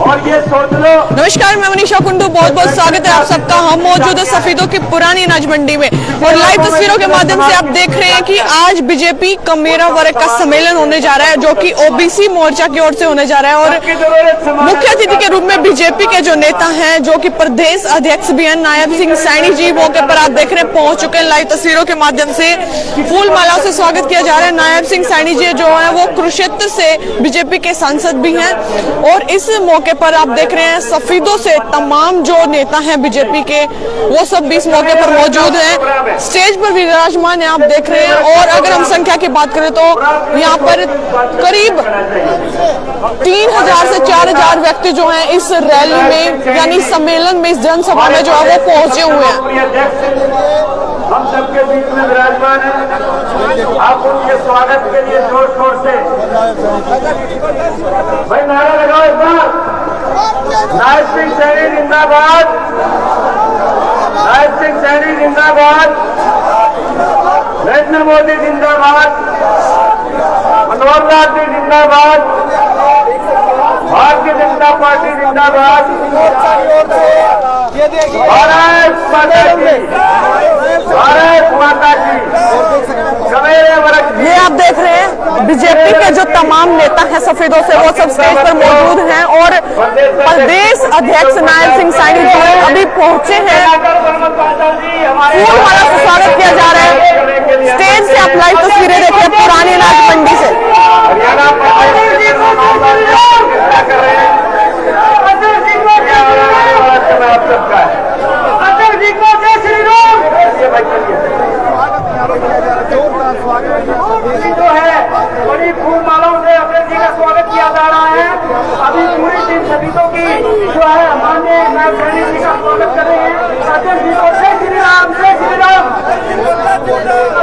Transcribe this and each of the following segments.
नमस्कार, मैं मनीषा कुंडू, बहुत बहुत स्वागत है आप सबका। हम मौजूद है सफीदों की पुरानी अनाज मंडी में और लाइव तस्वीरों के माध्यम से आप देख रहे हैं कि आज बीजेपी कमेरा वर्ग का सम्मेलन होने जा रहा है, जो कि ओबीसी मोर्चा की ओर से होने जा रहा है। और मुख्य अतिथि के रूप में बीजेपी के जो नेता हैं, जो कि प्रदेश अध्यक्ष भी हैं, नायब सिंह सैनी जी, मौके पर आप देख रहे हैं पहुंच चुके हैं। लाइव तस्वीरों के माध्यम से फूल मालाओं से स्वागत किया जा रहा है। नायब सिंह सैनी जी जो है वो कुरुक्षेत्र से बीजेपी के सांसद भी हैं और इस मौके पर आप देख रहे हैं सफीदों से तमाम जो नेता हैं बीजेपी के, वो सब भी इस मौके पर मौजूद हैं, स्टेज पर विराजमान है, आप देख रहे हैं। और अगर हम संख्या की बात करें तो यहाँ पर करीब 3000 से 4000 व्यक्ति जो हैं इस रैली में यानी सम्मेलन में, इस जनसभा में जो है वो पहुंचे हुए हैं। हम सबके बीच में विराजमान है। आप उनके स्वागत के लिए जोर शोर से भाई नारा लगाओ एक बार। नायब सिंह सैनी जिंदाबाद, नायब सिंह सैनी जिंदाबाद, नरेंद्र मोदी जिंदाबाद, मनोहर लाल जी जिंदाबाद, भारतीय जनता पार्टी जिंदाबाद, भारत माता की, भारत माता की। ये आप देख रहे हैं बीजेपी के जो तमाम नेता हैं सफेदों से, वो सब स्टेज पर मौजूद हैं और प्रदेश अध्यक्ष नायब सिंह सैनी जी अभी पहुंचे हैं। फूल माला से स्वागत किया जा रहा है। स्टेज से आप लाइव तस्वीरें देखिए पुरानी अनाज मंडी से। जो है बड़ी फूल मालाओं से अटल जी का स्वागत किया जा रहा है। अभी पूरी टीम सफीदों की जो है माननीय नायब सैनी जी का स्वागत कर रहे हैं। अटल जी को जय श्री राम, जय श्री राम,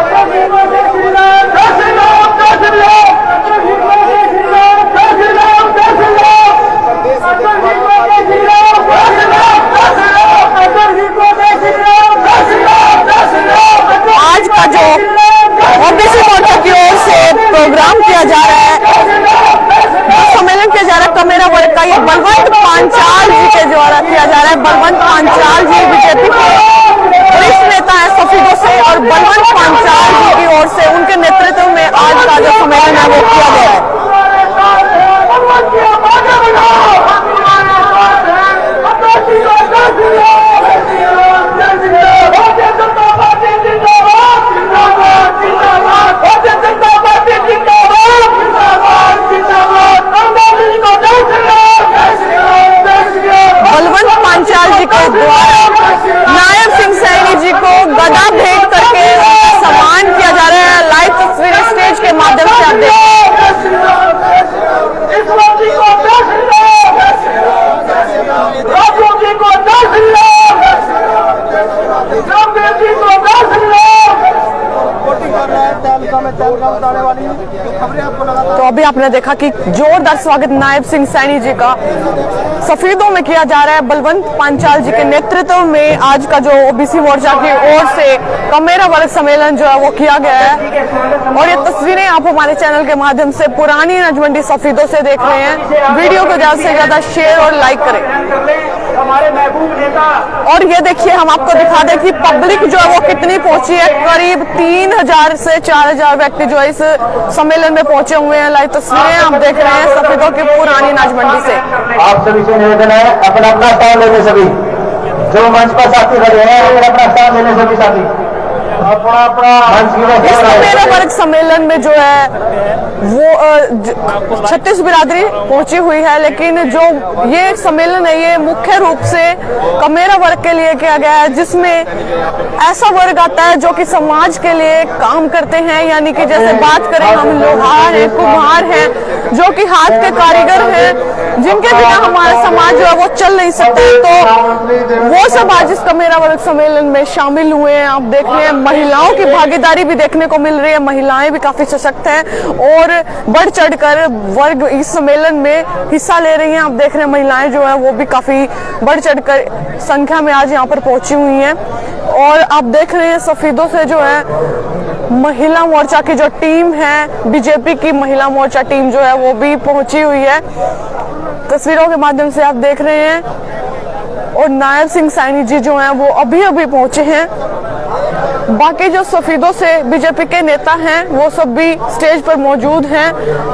अटल जी को जय श्री राम, जय श्री राम, जय श्री राम, अटल जी को जय श्री राम, जय श्री राम, जय श्री राम, अटल जी को जय श्री राम, जय श्री राम, जय श्री राम, अटल जी को जय श्री राम, जय श्री राम, जय श्री राम। आज का जो ओबीसी मोर्चा की ओर से प्रोग्राम किया जा रहा है, सम्मेलन किया जा रहा है कमेरा वर्ग का, ये बलवंत पांचाल जी के द्वारा किया जा रहा है। बलवंत पांचाल जी बीजेपी के वरिष्ठ नेता है सफीदों से और बलवंत पांचाल जी की ओर से उनके नेतृत्व में आज का जो सम्मेलन है वो किया गया है। बलवंत पांचाल जी के द्वारा नायब सिंह सैनी जी को गदा भेंट करके सम्मान किया जा रहा है। लाइव तस्वीरें स्टेज के माध्यम से आप देख तो अभी आपने देखा कि जोरदार स्वागत नायब सिंह सैनी जी का सफीदों में किया जा रहा है। बलवंत पांचाल जी के नेतृत्व में आज का जो ओबीसी मोर्चा की ओर से कमेरा वर्ग सम्मेलन जो है वो किया गया है। और ये तस्वीरें आप हमारे चैनल के माध्यम से पुरानी अनाज मंडी सफीदों से देख रहे हैं। वीडियो को ज्यादा से ज्यादा शेयर और लाइक करें। हमारे महबूब नेता और ये देखिए हम आपको दिखा दें कि पब्लिक जो है वो कितनी पहुंची है। करीब 3000 से 4000 व्यक्ति जो है इस सम्मेलन में पहुंचे हुए हैं। लाइव तस्वीरें आप देख रहे हैं सफेदों की पुरानी अनाज मंडी से। आप सभी से निवेदन है अपना अपना स्थान लेने, सभी जो मंच पर साथी खड़े हैं अपना स्थान लेने, सभी साथी अपना अपना मंच। इस कमेरा वर्ग सम्मेलन में जो है वो 36 बिरादरी पहुंची हुई है, लेकिन जो ये सम्मेलन है ये मुख्य रूप से कमेरा वर्ग के लिए किया गया है, जिसमें ऐसा वर्ग आता है जो कि समाज के लिए काम करते हैं। यानी कि जैसे बात करें हम लोहार हैं, कुम्हार हैं, जो कि हाथ के कारीगर हैं, जिनके बिना हमारा समाज जो है वो चल नहीं सकता। तो वो सब आज इस कमेरा वर्ग सम्मेलन में शामिल हुए हैं। आप देख रहे हैं महिलाओं की भागीदारी भी देखने को मिल रही है। महिलाएं भी काफी सशक्त हैं और बढ़ चढ़कर वर्ग इस सम्मेलन में हिस्सा ले रही हैं। आप देख रहे हैं महिलाएं जो है वो भी काफी बढ़ चढ़कर संख्या में आज यहाँ पर पहुंची हुई हैं। और आप देख रहे हैं सफीदों से जो है महिला मोर्चा की जो टीम है, बीजेपी की महिला मोर्चा टीम जो है वो भी पहुंची हुई है। तस्वीरों के माध्यम से आप देख रहे हैं। और नायब सिंह सैनी जी जो हैं वो अभी अभी पहुंचे हैं। बाकी जो सफीदों से बीजेपी के नेता हैं वो सब भी स्टेज पर मौजूद हैं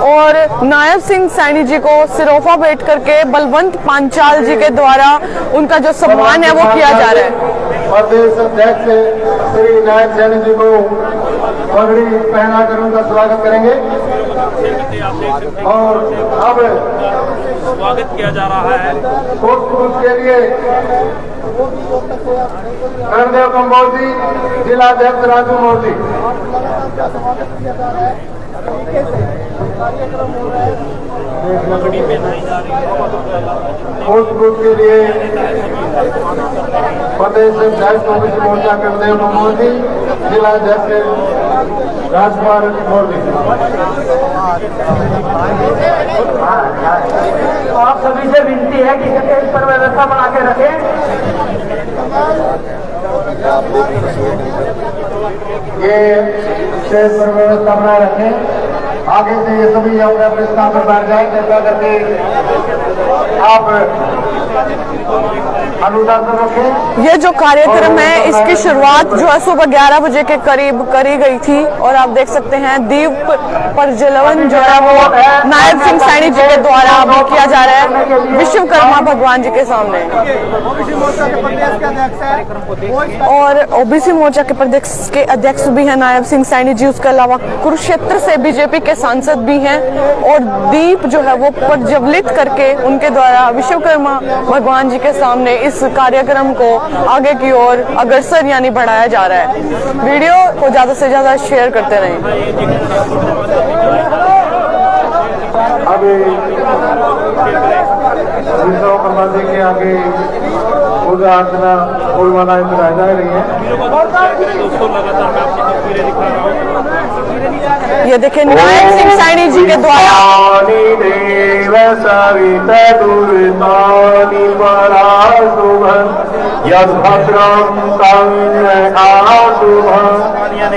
और नायब सिंह सैनी जी को सिरोफा भेंट करके बलवंत पांचाल जी के द्वारा उनका जो सम्मान है वो किया जा रहा है। प्रदेश अध्यक्ष श्री नायब सैनी जी को पगड़ी पहनाकर उनका स्वागत करेंगे और अब स्वागत किया जा रहा है। पुष्प के लिए कर्णदेव कंबोज जी, जिला अध्यक्ष राजू मोदी। पुष्प के लिए प्रदेश अध्यक्ष ओबीसी मोर्चा कर्णदेव कंबोज जी, जिला अध्यक्ष राजकुमार मोदी। आप सभी से विनती है कि स्टेज पर व्यवस्था बना के रखें। ये स्टेज पर व्यवस्था बना रखें। आगे से ये सभी अपने अपने स्थान पर बैठ जाए, कृपया करके आप अनुदान रखें। ये जो कार्यक्रम है इसकी शुरुआत जो है सुबह 11 बजे के करीब करी गई थी और आप देख सकते हैं दीप प्रज्वलन जो है वो नायब सिंह सैनी जी के द्वारा अभी किया जा रहा है विश्वकर्मा भगवान जी के सामने। और ओबीसी मोर्चा के प्रदेश के अध्यक्ष भी हैं नायब सिंह सैनी जी। उसके अलावा कुरुक्षेत्र से बीजेपी के सांसद भी हैं और दीप जो है वो प्रज्वलित करके उनके द्वारा विश्वकर्मा भगवान जी के सामने इस कार्यक्रम को आगे की ओर अग्रसर यानी बढ़ाया जा रहा है। वीडियो को ज्यादा से ज्यादा शेयर करते रहें। अभी विश्वकर्मा जी के आगे पूजा अर्चना फूलमालाएं चढ़ाई जा रही है। दोस्तों लगातार मैं आपको तस्वीरें दिखा रहा हूँ। ये देखें नायब सिंह सैनी जी के द्वारा देव सवित दुर्तानि पराशुभं यद्भद्रं संजयाशुभम्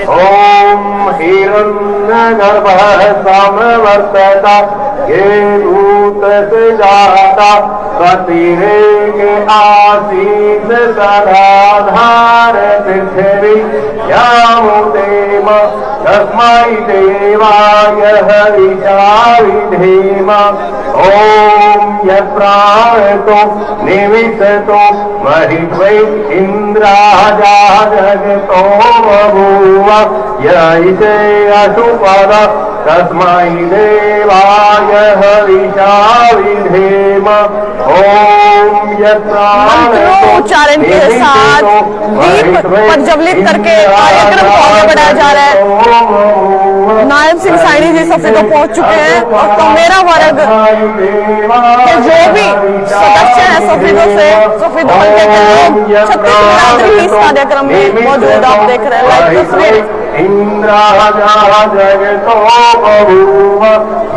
ॐ हिरण्यगर्भः समवर्तता ये भूत से जाता कतिरेके आसीत सदाधार पृथ्वी यामुदेम तस्मै देवाय हविषा विधेम ॐ यत्प्राणतो निमिषतो महित्वै इन्द्राजा जगतो बभूव यैते अशुपद तस्मै देवाय हविषा विधेम ॐ यत्प्राणतो उच्चारण के साथ दीप प्रज्वलित करके कार्यक्रम को आगे बढ़ाया जा रहा है। नायब सिंह सैनी जी सफीदों पहुंच चुके हैं और कमेरा वर्ग के जो भी सदस्य हैं सफीदों हल्के के लोग 36 बिरादरी इस कार्यक्रम में मौजूद आप देख रहे हैं लाइव तस्वीर। इंद्राजा जगतो बभूव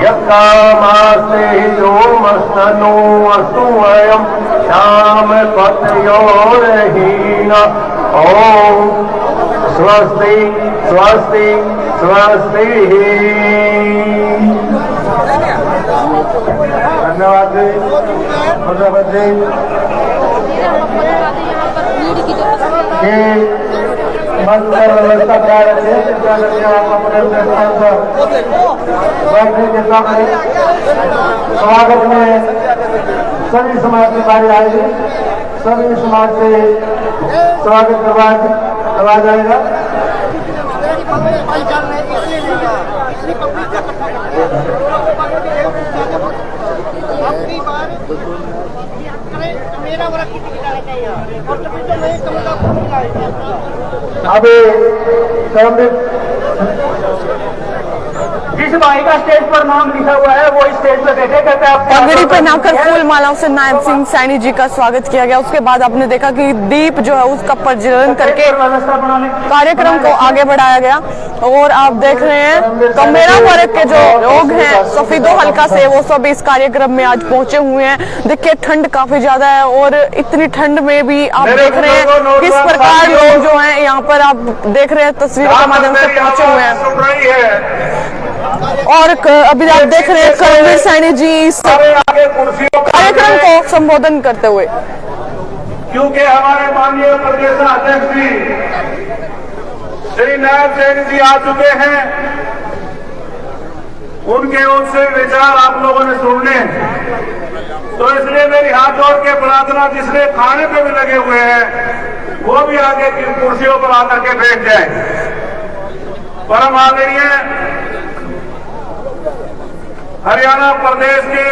यत्कामास्ते सोमस्तनो अस्तु वयं श्याम पत्योरहीन ॐ स्वस्ति स्वस्ति स्वस्ति। धन्यवाद जी, धन्यवाद जी। मंच पर व्यवस्था क्या रखे आप अपने अपने स्थान पर बैठने के सामने स्वागत में सभी समाज की बारी आएगी। सभी समाज से स्वागत करवाया जाएगा। अभी जिस भाई का स्टेज पर नाम लिखा हुआ है वो स्टेज पर बैठे करते हैं। पगड़ी पहनाकर फूल मालाओं से नायब सिंह सैनी जी का स्वागत किया गया। उसके बाद आपने देखा कि दीप जो है उसका प्रज्वलन करके कार्यक्रम को आगे बढ़ाया गया। और आप देख रहे हैं कमेरा वर्ग के जो लोग हैं सफीदो हल्का से वो सब इस कार्यक्रम में आज पहुंचे हुए हैं। देखिए ठंड काफी ज्यादा है और इतनी ठंड में भी आप देख रहे हैं किस प्रकार लोग जो हैं यहाँ पर आप देख रहे हैं तस्वीरों के माध्यम से पहुंचे हुए हैं। और अभी आप देख रहे हैं करमवीर सैनी जी इस कार्यक्रम संबोधन करते हुए। क्योंकि हमारे माननीय प्रदेश अध्यक्ष जी श्री नायब सैनी जी आ चुके हैं, उनके ओर से विचार आप लोगों ने सुनने, तो इसलिए मेरी हाथ जोड़ के प्रार्थना, जिसने खाने पे भी लगे हुए हैं वो भी आगे की कुर्सियों पर आकर के बैठ जाए। परम आदरणीय हरियाणा प्रदेश के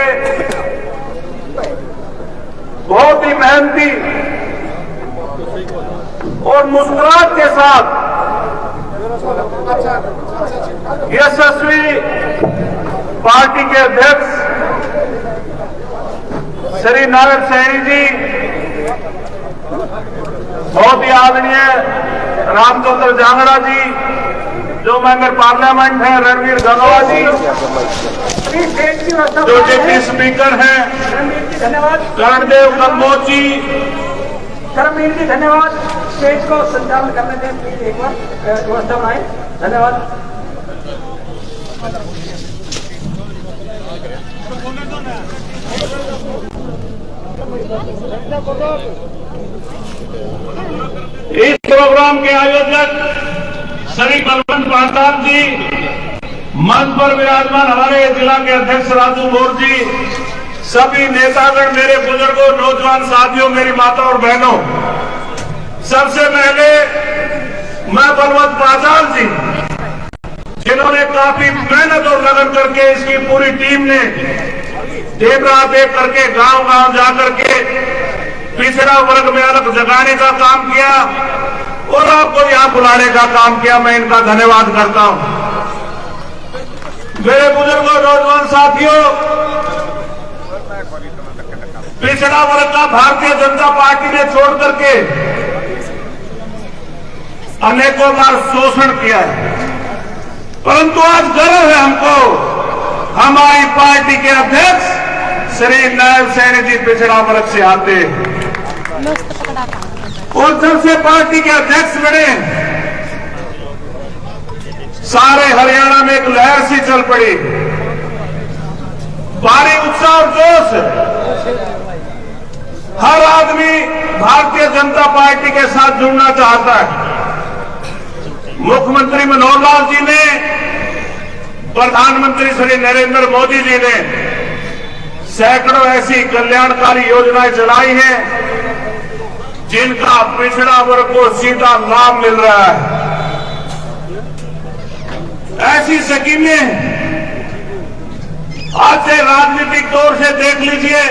बहुत ही मेहनती और मुस्कुराहट के साथ यशस्वी पार्टी के अध्यक्ष श्री नारायण सैनी जी, बहुत ही आदरणीय रामचंद्र जांगड़ा जी, जो मेंबर पार्लियामेंट हैं रणवीर गंगवा जी, जो डिप्टी स्पीकर हैं धन्यवाद कर्णदेव कम्बोज जी, करमवीर जी धन्यवाद। स्टेज को संचालन करने दें प्लीज, एक बार व्यवस्था बनाए। धन्यवाद। इस प्रोग्राम के आयोजक श्री बलवंत पांडाल जी, मंच पर विराजमान हमारे जिला के अध्यक्ष राजू बोर जी, सभी नेतागण, मेरे बुजुर्गों, नौजवान साथियों, मेरी माता और बहनों, सबसे पहले मैं बलवंत पांडाल जी, जिन्होंने काफी मेहनत और लगन करके, इसकी पूरी टीम ने दिन रात एक करके गांव-गांव जाकर के पिछड़ा वर्ग में अलग जगाने का काम किया और आपको यहां बुलाने का काम किया। मैं इनका धन्यवाद करता हूं। मेरे बुजुर्गों, नौजवान साथियों, पिछड़ा वर्ग का भारतीय जनता पार्टी ने छोड़ करके अनेकों बार शोषण किया है, परंतु आज गर्व है हमको, हमारी पार्टी के अध्यक्ष श्री नायब सैनी जी पिछड़ा वर्ग से आते हैं और जब से पार्टी के अध्यक्ष बने सारे हरियाणा में एक लहर सी चल पड़ी, भारी उत्साह और जोश। हर आदमी भारतीय जनता पार्टी के साथ जुड़ना चाहता है। मुख्यमंत्री मनोहर लाल जी ने, प्रधानमंत्री श्री नरेंद्र मोदी जी ने सैकड़ों ऐसी कल्याणकारी योजनाएं चलाई हैं जिनका पिछड़ा वर्ग को सीधा लाभ मिल रहा है। ऐसी स्कीमें आज से राजनीतिक तौर से देख लीजिए,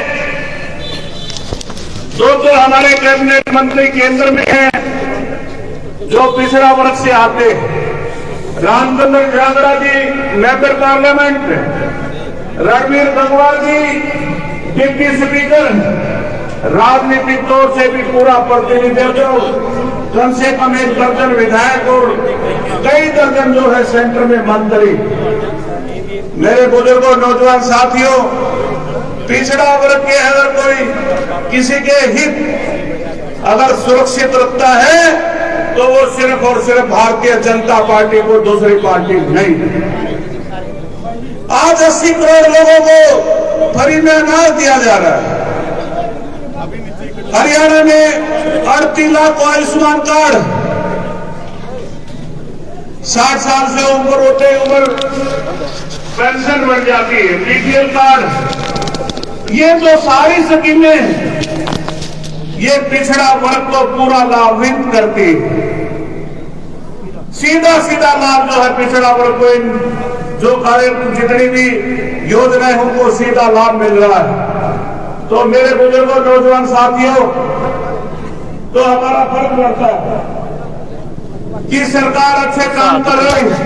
जो हमारे कैबिनेट मंत्री केंद्र में हैं, जो पिछड़ा वर्ग से आते, रामचंद्र जांगड़ा जी मेंबर पार्लियामेंट, रणवीर गंगवा जी डिप्टी स्पीकर, राजनीतिक तौर से भी पूरा प्रतिनिधित्व, कम से कम 1 दर्जन विधायक और कई दर्जन जो है सेंटर में मंत्री। मेरे बुजुर्गों, नौजवान साथियों, पिछड़ा वर्ग के अगर कोई किसी के हित अगर सुरक्षित रखता है तो वो सिर्फ और सिर्फ भारतीय जनता पार्टी को, दूसरी पार्टी नहीं। आज 80 करोड़ लोगों को फ्री में अनाज दिया जा रहा है। हरियाणा में 38 लाख को आयुष्मान कार्ड, 60 साल से ऊपर होते उम्र पेंशन बन जाती है, बीपीएल कार्ड, ये जो सारी स्कीमें ये पिछड़ा वर्ग को पूरा लाभान्वित करती, सीधा सीधा लाभ जो है पिछड़ा वर्ग को, जो कार्य जितनी भी योजनाएं उनको सीधा लाभ मिल रहा है। तो मेरे बुजुर्गों, नौजवान साथियों, तो हमारा फर्ज पड़ता है कि सरकार अच्छे काम कर रही है,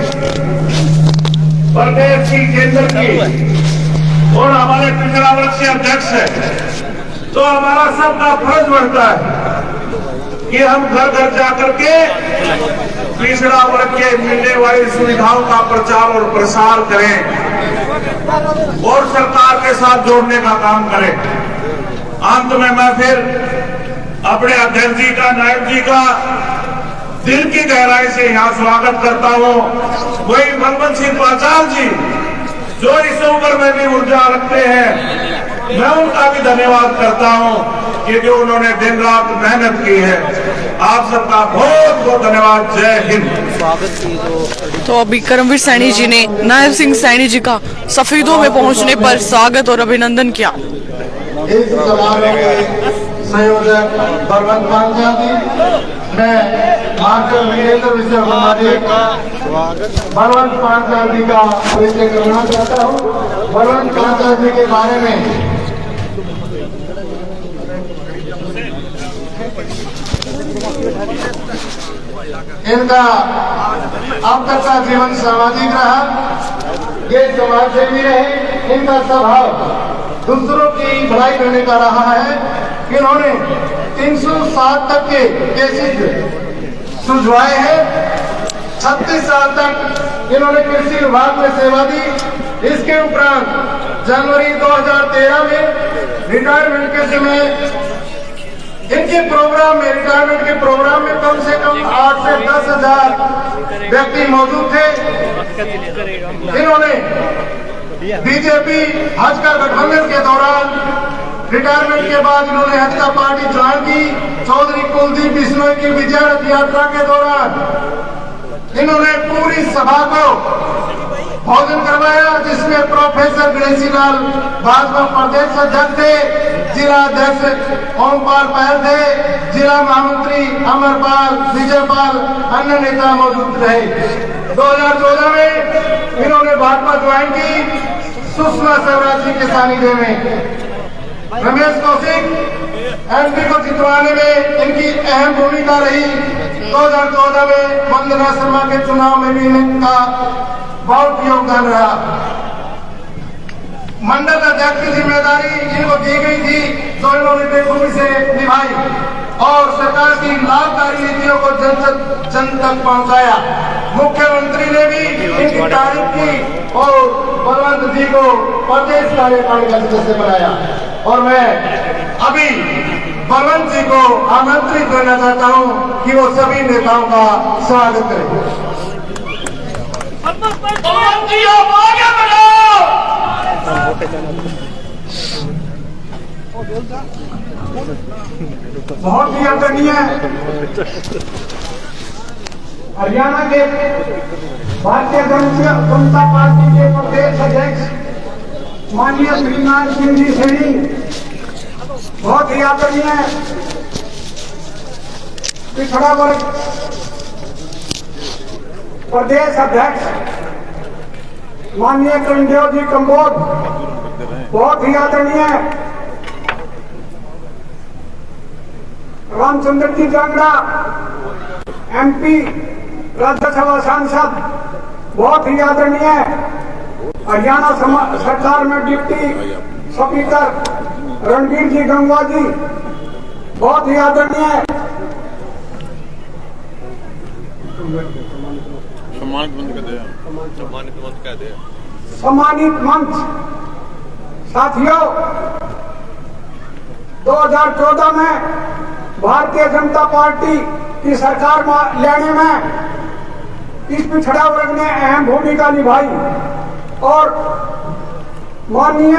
प्रदेश की, केंद्र की, और हमारे पिछड़ा वर्ग से अध्यक्ष है, तो हमारा सबका फर्ज बनता है कि हम घर घर जाकर के पिछड़ा वर्ग के मिलने वाली सुविधाओं का प्रचार और प्रसार करें और सरकार के साथ जोड़ने का काम करें। अंत में मैं फिर अपने अध्यक्ष जी का, नायब जी का दिल की गहराई से यहाँ स्वागत करता हूँ। वही बलवंत सिंह पांडाल जी, जो इस उम्र में भी ऊर्जा रखते हैं, मैं उनका भी धन्यवाद करता हूं कि जो उन्होंने दिन रात मेहनत की है। आप सबका बहुत बहुत धन्यवाद। जय हिंद। तो अभी करमवीर सैनी जी ने नायब सिंह सैनी जी का सफीदों में पहुंचने पर स्वागत और अभिनंदन किया। इस समारोह के संयोजक बलवंत पांचा जी, मैं मास्टर वीरेंद्र विश्व कुमारी बलवंत पांचा जी का परिचय करना चाहता हूँ। बलवंत पांचा जी के बारे में इनका अब तक का जीवन सामाजिक रहा, ये समाज सेवी रहे। इनका स्वभाव दूसरों की भलाई करने का रहा है। इन्होंने 307 तक के केसेस सुलझवाए हैं। 36 साल तक इन्होंने कृषि विभाग में सेवा दी। इसके उपरांत जनवरी 2013 में रिटायरमेंट के समय इनके प्रोग्राम में, रिटायरमेंट के प्रोग्राम में कम से कम 8 से 10 हजार व्यक्ति मौजूद थे। इन्होंने बीजेपी हज का गठबंधन के दौरान रिटायरमेंट के बाद इन्होंने हज का पार्टी ज्वाइन की। चौधरी कुलदीप बिश्नोई की विजय रथ यात्रा के दौरान इन्होंने पूरी सभा को भोजन करवाया, जिसमें प्रोफेसर गणेशी लाल भाजपा प्रदेश अध्यक्ष थे, जिला अध्यक्ष ओमपाल पहल थे, जिला महामंत्री अमरपाल, विजयपाल, अन्य नेता मौजूद रहे। 2014 में इन्होंने भाजपा ज्वाइन की, सुषमा स्वराज जी के सानिध्य में। रमेश कौशिक एमपी को जितवाने में इनकी अहम भूमिका रही। 2014 में वंदना शर्मा के चुनाव में भी इनका बहुत योगदान रहा। मंडल अध्यक्ष की जिम्मेदारी इनको दी गई थी, जो इन्होंने बेखूबी से निभाई और सरकार की लाभकारी नीतियों को जन तक पहुंचाया। मुख्यमंत्री ने भी इनकी तारीफ की और बलवंत जी को प्रदेश कार्यकारिणी का सदस्य बनाया। और मैं अभी बलवंत जी को आमंत्रित करना चाहता हूं कि वो सभी नेताओं का स्वागत करें। बलवंत जी आप आगे बढ़ो। बहुत ही आदरणीय हरियाणा के भारतीय जनता पार्टी के प्रदेश अध्यक्ष माननीय श्रीनाथ सिंह जी सैनी, बहुत ही आदरणीय पिछड़ा वर्ग प्रदेश अध्यक्ष माननीय करणदेव जी कंबोज, बहुत ही आदरणीय रामचंद्र जी जांगड़ा एमपी राज्यसभा सांसद, बहुत ही आदरणीय हरियाणा सरकार में डिप्टी स्पीकर रणवीर जी गंगवा जी, बहुत ही आदरणीय सम्मानित मंच साथियों, 2014 में भारतीय जनता पार्टी की सरकार लेने में इस पिछड़ा वर्ग ने अहम भूमिका निभाई और माननीय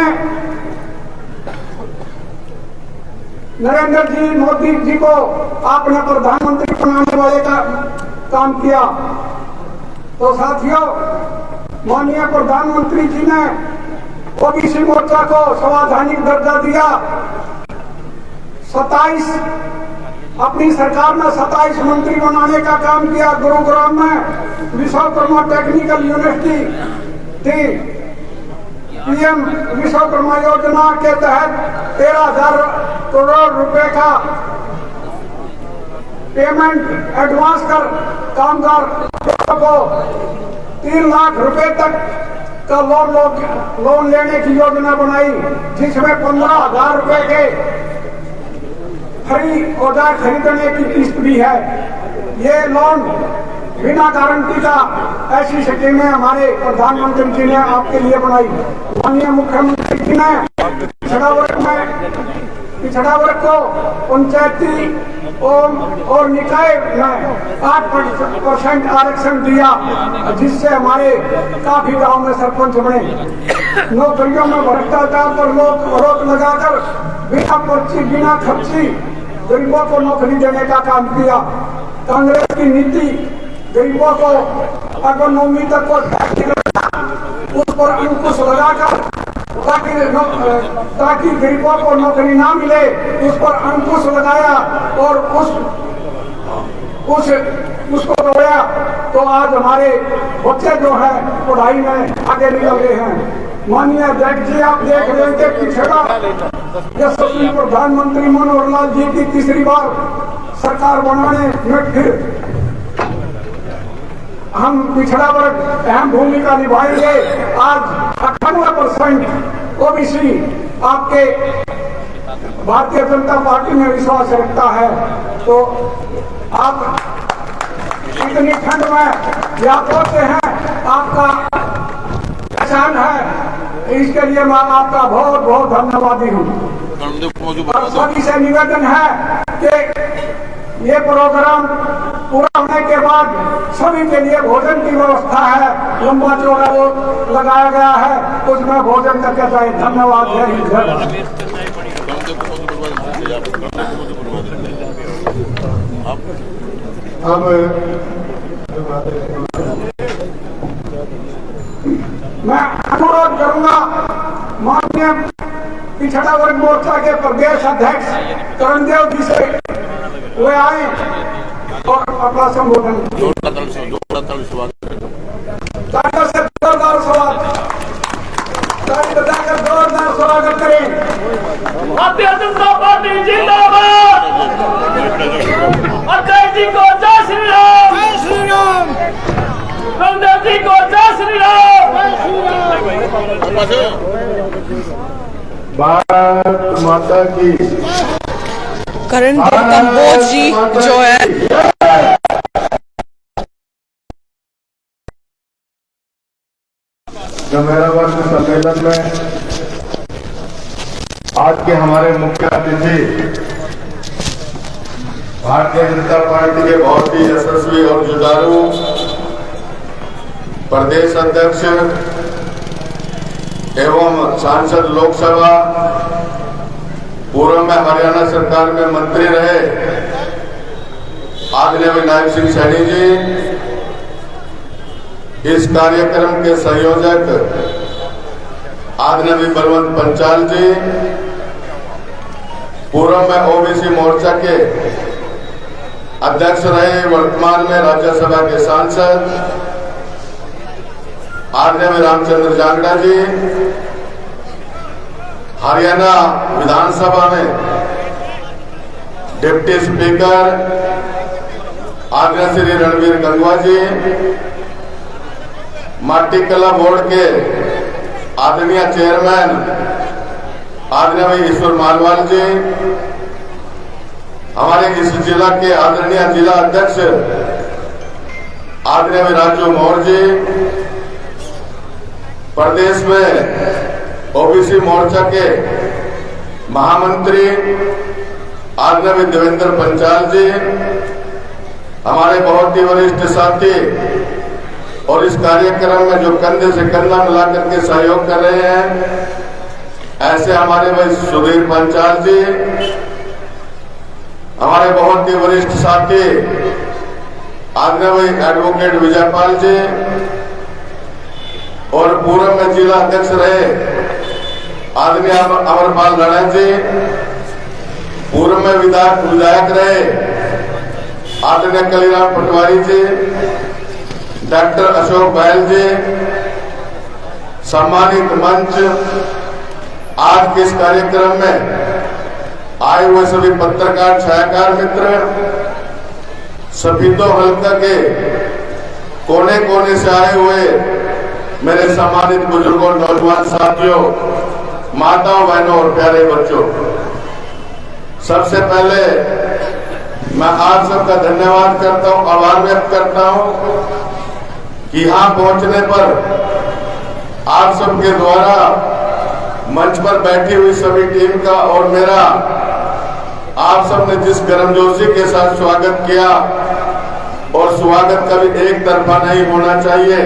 नरेंद्र जी मोदी जी को आपने प्रधानमंत्री बनाने वाले का काम किया। तो साथियों, माननीय प्रधानमंत्री जी ने ओबीसी मोर्चा को संवैधानिक दर्जा दिया। 27 अपनी सरकार में 27 मंत्री बनाने का काम किया। गुरुग्राम में विश्वकर्मा टेक्निकल यूनिवर्सिटी थी। पीएम विश्वकर्मा योजना के तहत 13,000 करोड़ रुपए का पेमेंट एडवांस कर कामगार को 3 लाख रुपए तक का लोन लेने की योजना बनाई, जिसमें 15,000 रुपए के फ्री औजार खरीदने की किस्त भी है। ये लोन बिना गारंटी का ऐसी स्कीमें हमारे प्रधानमंत्री जी ने आपके लिए बनाई। माननीय मुख्यमंत्री जी ने पिछड़ा वर्ग को पंचायती और निकाय में 8% आरक्षण दिया, जिससे हमारे काफी गांव में सरपंच बने। नौकरियों में भ्रष्टाचार पर रोक लगाकर बिना पर्ची बिना खर्ची गरीबों को नौकरी देने का काम किया। कांग्रेस की नीति गरीबों को अगर 9वीं तक को उस पर अंकुश लगाकर ताकि गरीबों को नौकरी ना मिले, उस पर अंकुश लगाया और उसको तोड़ा। तो आज हमारे बच्चे जो है पढ़ाई में आगे निकल गए हैं। माननीय अध्यक्ष जी, आप देख रहे हैं कि पिछड़ा यशस्वी प्रधानमंत्री मनोहर लाल जी की तीसरी बार सरकार बनाने में फिर हम पिछड़ा वर्ग अहम भूमिका निभाएंगे। आज 98% ओबीसी आपके भारतीय जनता पार्टी में विश्वास रखता है। तो आप इतनी ठंड में याद होते हैं, आपका पहचान है, इसके लिए मैं आपका बहुत बहुत धन्यवादी हूँ। और सभी से निवेदन है कि ये प्रोग्राम पूरा होने के बाद सभी के लिए भोजन की व्यवस्था है, लंबा चौड़ा वो लगाया गया है, उसमें भोजन करके जाए। धन्यवाद है। अब मैं अनुरोध करूंगा माननीय पिछड़ा वर्ग मोर्चा के प्रदेश अध्यक्ष करणदेव जी से वे आए और अपना संबोधन जोरदार स्वागत करें। भारतीय जनता पार्टी जिंदाबाद। अध्यक्ष जी को जय श्री राम। जय श्री राम। करणदेव जी को जय श्री राम। भारत माता की। करणदेव कंबोज जी जो है जो मेरा वर्ष सम्मेलन में आज के हमारे मुख्य अतिथि भारतीय जनता पार्टी के बहुत ही यशस्वी और जुझारू प्रदेश अध्यक्ष एवं सांसद लोकसभा, पूर्व में हरियाणा सरकार में मंत्री रहे आदरणीय विनायक सिंह सैनी जी, इस कार्यक्रम के संयोजक आदरणीय बलवंत पंचाल जी, पूर्व में ओबीसी मोर्चा के अध्यक्ष रहे, वर्तमान में राज्यसभा के सांसद आदरणीय रामचंद्र जांगड़ा जी, हरियाणा विधानसभा में डिप्टी स्पीकर आदरणीय श्री रणवीर गंगवा जी, माटी कला बोर्ड के आदरणीय चेयरमैन आदरणीय ईश्वर मालवाल जी, हमारे इस जिला के आदरणीय जिला अध्यक्ष आदरणीय राजू मौर्य जी, प्रदेश में ओबीसी मोर्चा के महामंत्री आदरणीय देवेंद्र पंचाल जी, हमारे बहुत ही वरिष्ठ साथी और इस कार्यक्रम में जो कंधे से कंधा मिला करके सहयोग कर रहे हैं, ऐसे हमारे भाई सुधीर पंचाल जी, हमारे बहुत ही वरिष्ठ साथी आदरणीय भाई एडवोकेट विजयपाल जी, और पूर्व में जिला अध्यक्ष रहे आदरणीय अमरपाल राणा जी, पूर्व में विधायक रहे आदरणीय कलीराम पटवारी जी, डॉक्टर अशोक बैल जी, सम्मानित मंच, आज के इस कार्यक्रम में आए हुए सभी पत्रकार छायाकार मित्र, सफीदो हल्का के कोने कोने से आए हुए मेरे सम्मानित बुजुर्गों, नौजवान साथियों, माताओं, बहनों और प्यारे बच्चों, सबसे पहले मैं आप सबका धन्यवाद करता हूं, आभार व्यक्त करता हूं कि यहां पहुंचने पर आप सबके द्वारा मंच पर बैठी हुई सभी टीम का और मेरा आप सबने जिस गर्मजोशी के साथ स्वागत किया, और स्वागत कभी एक तरफा नहीं होना चाहिए,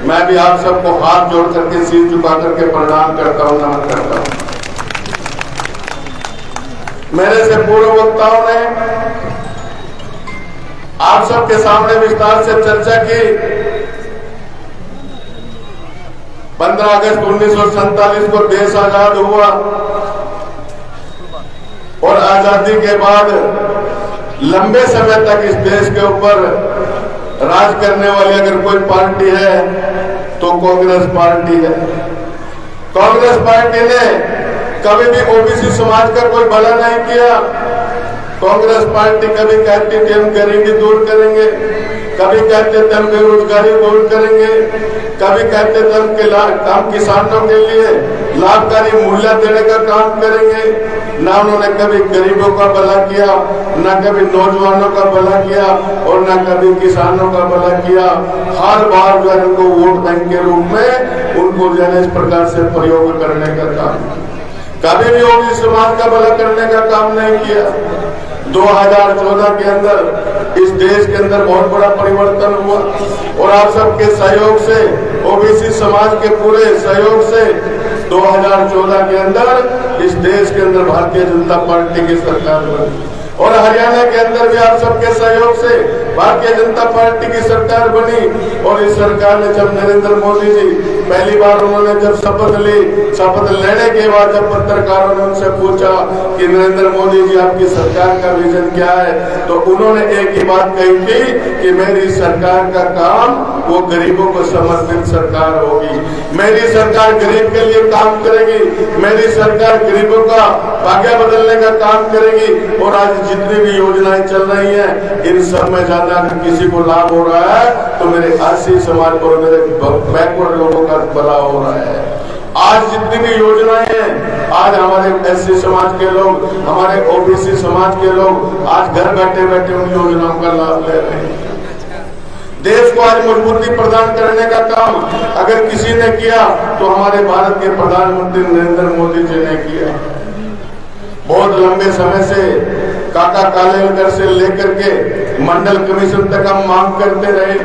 मैं भी आप सबको हाथ जोड़ करके सिर झुका करके प्रणाम करता हूं, नमन करता हूं। मेरे से पूर्व वक्ताओं ने आप सबके सामने विस्तार से चर्चा की। 15 अगस्त 1947 को देश आजाद हुआ और आजादी के बाद लंबे समय तक इस देश के ऊपर राज करने वाली अगर कोई पार्टी है तो कांग्रेस पार्टी है। कांग्रेस पार्टी ने कभी भी ओबीसी समाज का कोई भला नहीं किया। कांग्रेस पार्टी कभी कहती थी हम गरीबी दूर करेंगे, कभी कहते थे हम बेरोजगारी दूर करेंगे, कभी कहते थे हम किसानों के लिए लाभकारी मूल्य देने का काम करेंगे। ना उन्होंने कभी गरीबों का भला किया, ना कभी नौजवानों का भला किया और ना कभी किसानों का भला किया। हर बार जो है उनको वोट बैंक के रूप में उनको जो है इस प्रकार से प्रयोग करने का काम, कभी भी ओबीसी समाज का भला करने का काम नहीं किया। 2014 के अंदर इस देश के अंदर बहुत बड़ा परिवर्तन हुआ और आप सबके सहयोग से, ओबीसी समाज के पूरे सहयोग से 2014 के अंदर इस देश के अंदर भारतीय जनता पार्टी की सरकार बनी और हरियाणा के अंदर भी आप सबके सहयोग से भारतीय जनता पार्टी की सरकार बनी। और इस सरकार ने जब नरेंद्र मोदी जी पहली बार उन्होंने जब शपथ ली, शपथ लेने के बाद जब पत्रकारों ने उनसे पूछा कि नरेंद्र मोदी जी आपकी सरकार का विजन क्या है, तो उन्होंने एक ही बात कही थी कि मेरी सरकार का काम वो गरीबों को समर्पित सरकार होगी, मेरी सरकार गरीब के लिए काम करेगी, मेरी सरकार गरीबों का भाग्य बदलने का काम करेगी। और आज जितनी भी योजनाएं चल रही हैं इन सब में ज्यादा अगर किसी को लाभ हो रहा है तो मेरे आदिवासी समाज और मेरे बैकवर्ड लोगों का भला हो रहा है। आज जितनी भी योजनाएं हैं, आज हमारे एससी समाज के लोग, हमारे ओबीसी समाज के लोग आज घर बैठे बैठे उन योजनाओं का लाभ ले रहे हैं। देश को आज मजबूती प्रदान करने का काम अगर किसी ने किया तो हमारे भारत के प्रधानमंत्री नरेंद्र मोदी जी ने किया। बहुत लंबे समय से काका कालेलकर से लेकर के मंडल कमीशन तक हम मांग करते रहे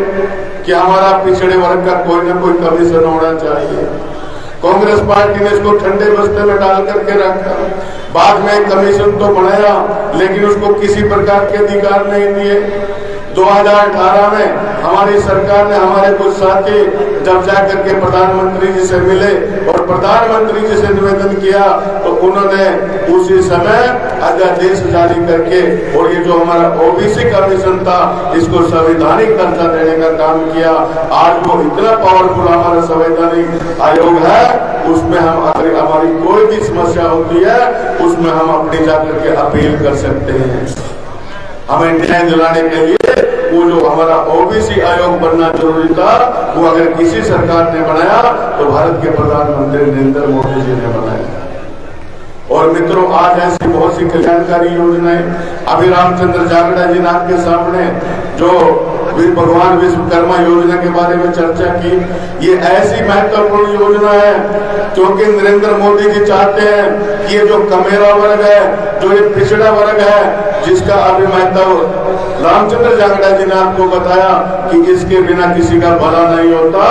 कि हमारा पिछड़े वर्ग का कोई ना कोई कमीशन होना चाहिए। कांग्रेस पार्टी ने इसको ठंडे बस्ते में डाल करके रखा। बाद में कमीशन तो बनाया लेकिन उसको किसी प्रकार के अधिकार नहीं दिए। 2018 में हमारी सरकार ने हमारे कुछ साथी जब जाकर के प्रधानमंत्री जी से मिले और प्रधानमंत्री जी से निवेदन किया तो उन्होंने उसी समय अध्यादेश जारी करके और ये जो हमारा ओबीसी कमीशन था इसको संवैधानिक दर्जा देने का काम किया। आज वो इतना पावरफुल हमारा संवैधानिक आयोग है, उसमें हम अगर हमारी कोई भी समस्या होती है उसमें हम अपनी जाकर के अपील कर सकते हैं। हमें न्याय दिलाने के लिए वो जो हमारा ओबीसी आयोग बनना जरूरी था वो अगर किसी सरकार ने बनाया तो भारत के प्रधानमंत्री नरेंद्र मोदी जी ने बनाया। और मित्रों, आज ऐसी बहुत सी कल्याणकारी योजनाएं, अभी रामचंद्र जागड़ा जी ने आपके सामने जो भगवान विश्वकर्मा योजना के बारे में चर्चा की, ये ऐसी महत्वपूर्ण योजना है क्योंकि नरेंद्र मोदी जी चाहते हैं कि ये जो कमेरा वर्ग है, जो ये पिछड़ा वर्ग है, जिसका अभी महत्व रामचंद्र जागड़ा जी ने आपको बताया कि इसके बिना किसी का भला नहीं होता,